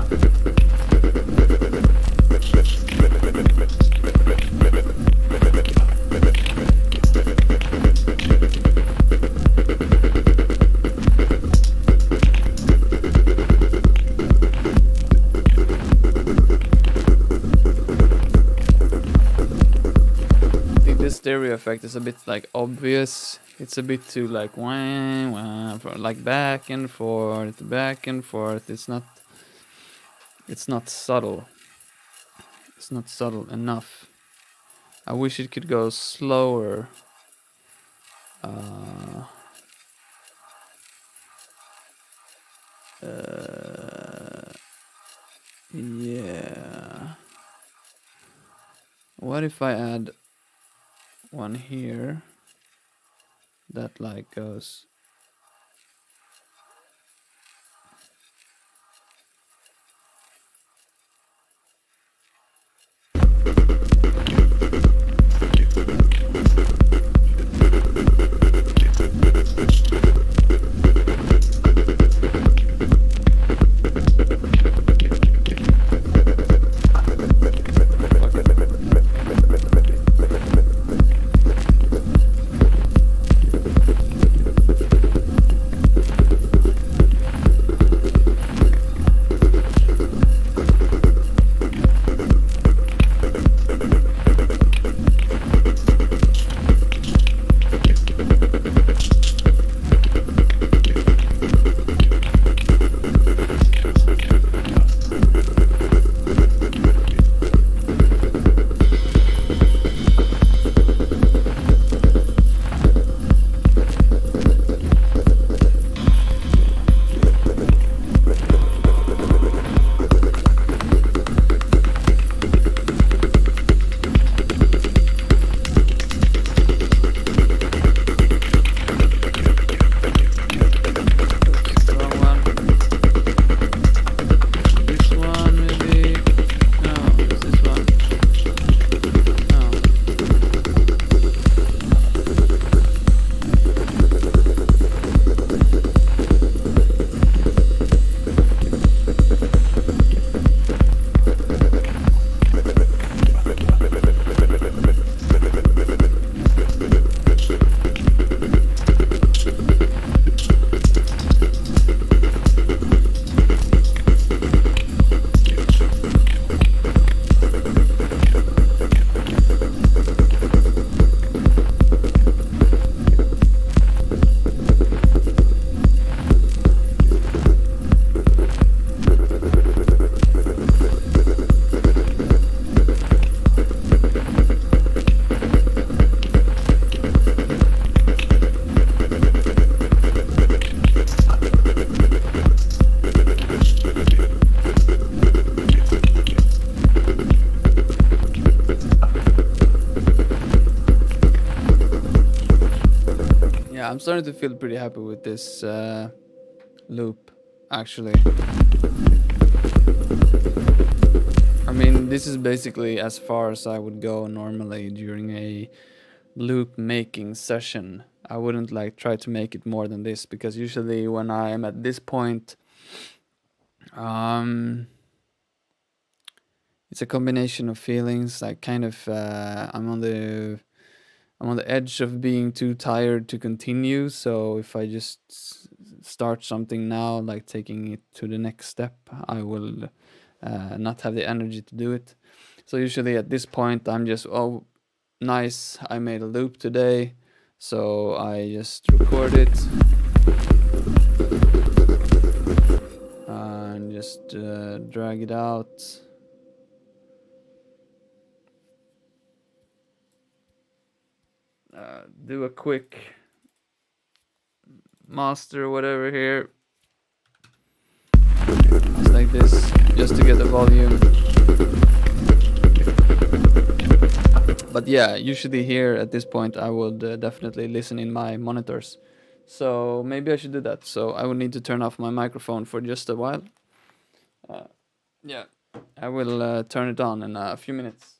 This stereo effect is a bit like obvious. It's a bit too like wah, wah, like back and forth, back and forth. It's not subtle. It's not subtle enough. I wish it could go slower. Yeah. What if I add one here that like goes I'm starting to feel pretty happy with this loop, actually. I mean, this is basically as far as I would go normally during a loop making session. I wouldn't like try to make it more than this, because usually when I am at this point, it's a combination of feelings. Like kind of I'm on the edge of being too tired to continue. So if I just start something now, like taking it to the next step, I will not have the energy to do it. So usually at this point I'm just, oh nice, I made a loop today, so I just record it and just drag it out. Do a quick master or whatever here, just like this, just to get the volume. But yeah, usually here at this point I would definitely listen in my monitors. So maybe I should do that. So I will need to turn off my microphone for just a while. Yeah, I will turn it on in a few minutes.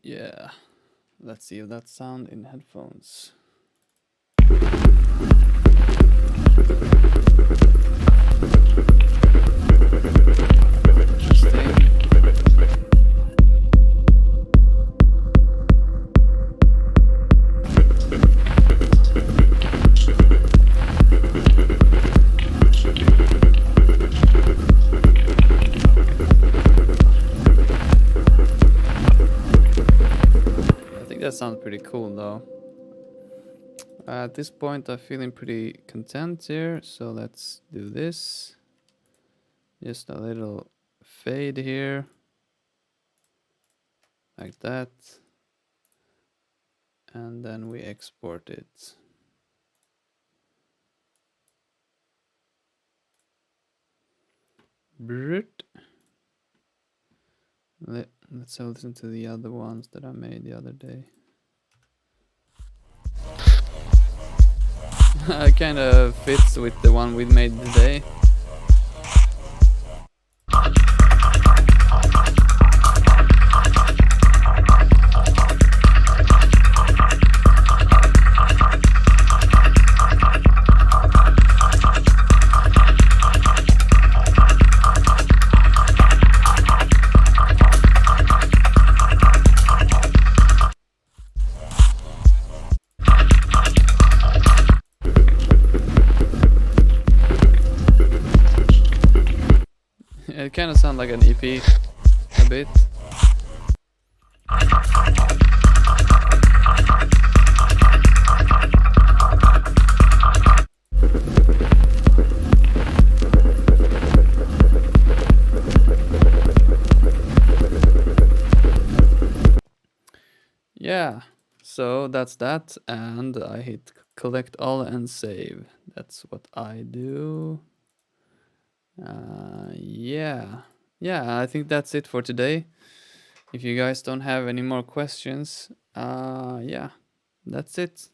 Yeah, let's see if that sound in headphones. That sounds pretty cool though. At this point I'm feeling pretty content here, so let's do this. Just a little fade here, like that, and then we export it. Let's listen to the other ones that I made the other day. It kind of fits with the one we made today. It kind of sounds like an EP a bit. Yeah, so that's that, and I hit collect all and save. That's what I do. Yeah, I think that's it for today. If you guys don't have any more questions, yeah, that's it.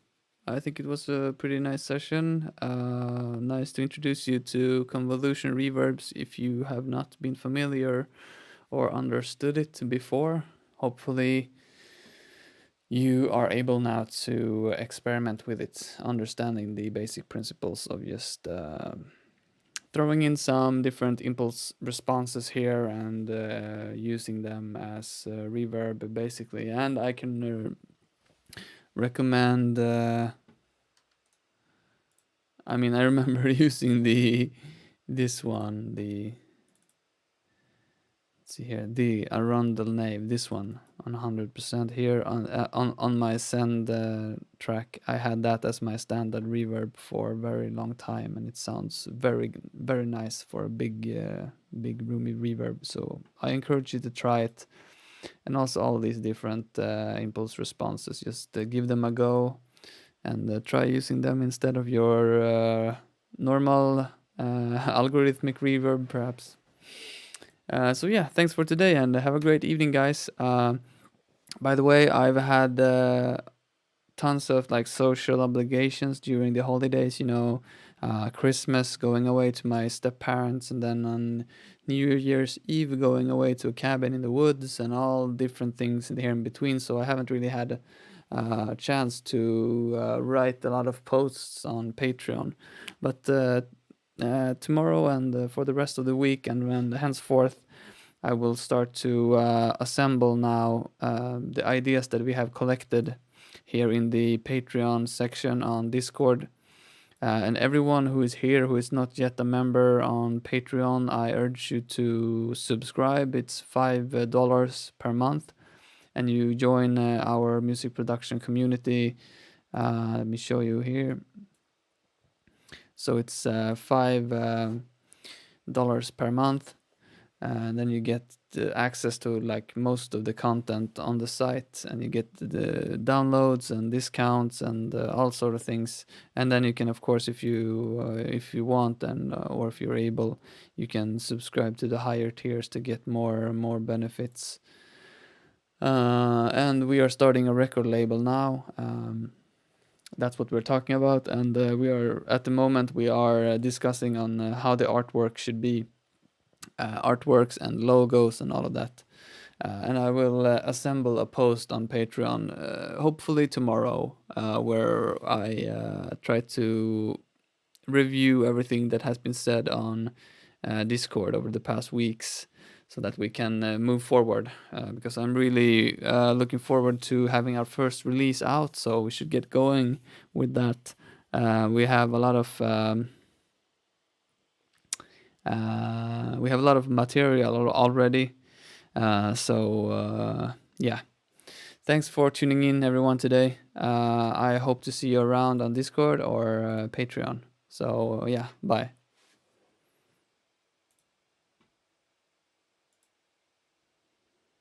I think it was a pretty nice session. Nice to introduce you to Convolution Reverbs if you have not been familiar or understood it before. Hopefully you are able now to experiment with it, understanding the basic principles of just throwing in some different impulse responses here and using them as reverb basically. And I can recommend I mean, I remember using this one, let's see here, the Arundel Nave, this one on 100% here on my send track. I had that as my standard reverb for a very long time, and it sounds very nice for a big roomy reverb. So I encourage you to try it, and also all these different impulse responses. Just give them a go and try using them instead of your normal algorithmic reverb, perhaps. So yeah, thanks for today and have a great evening, guys. By the way, I've had tons of like social obligations during the holidays, Christmas, going away to my step parents, and then on New Year's Eve going away to a cabin in the woods, and all different things here in between. So I haven't really had a chance to write a lot of posts on Patreon, but tomorrow and for the rest of the week and henceforth I will start to assemble now the ideas that we have collected here in the Patreon section on Discord. And everyone who is here who is not yet a member on Patreon, I urge you to subscribe. It's $5 per month, and you join our music production community. Let me show you here. So it's $5 per month, and then you get access to like most of the content on the site, and you get the downloads and discounts and all sort of things. And then you can, of course, if you want and or if you're able, you can subscribe to the higher tiers to get more benefits. And we are starting a record label now. That's what we're talking about, and we are at the moment discussing on how the artwork should be, artworks and logos and all of that. And I will assemble a post on Patreon, hopefully tomorrow, where I try to review everything that has been said on Discord over the past weeks, so that we can move forward. Because I'm really looking forward to having our first release out, so we should get going with that. We have a lot of material already. Yeah. Thanks for tuning in, everyone, today. I hope to see you around on Discord or Patreon. So, yeah, bye.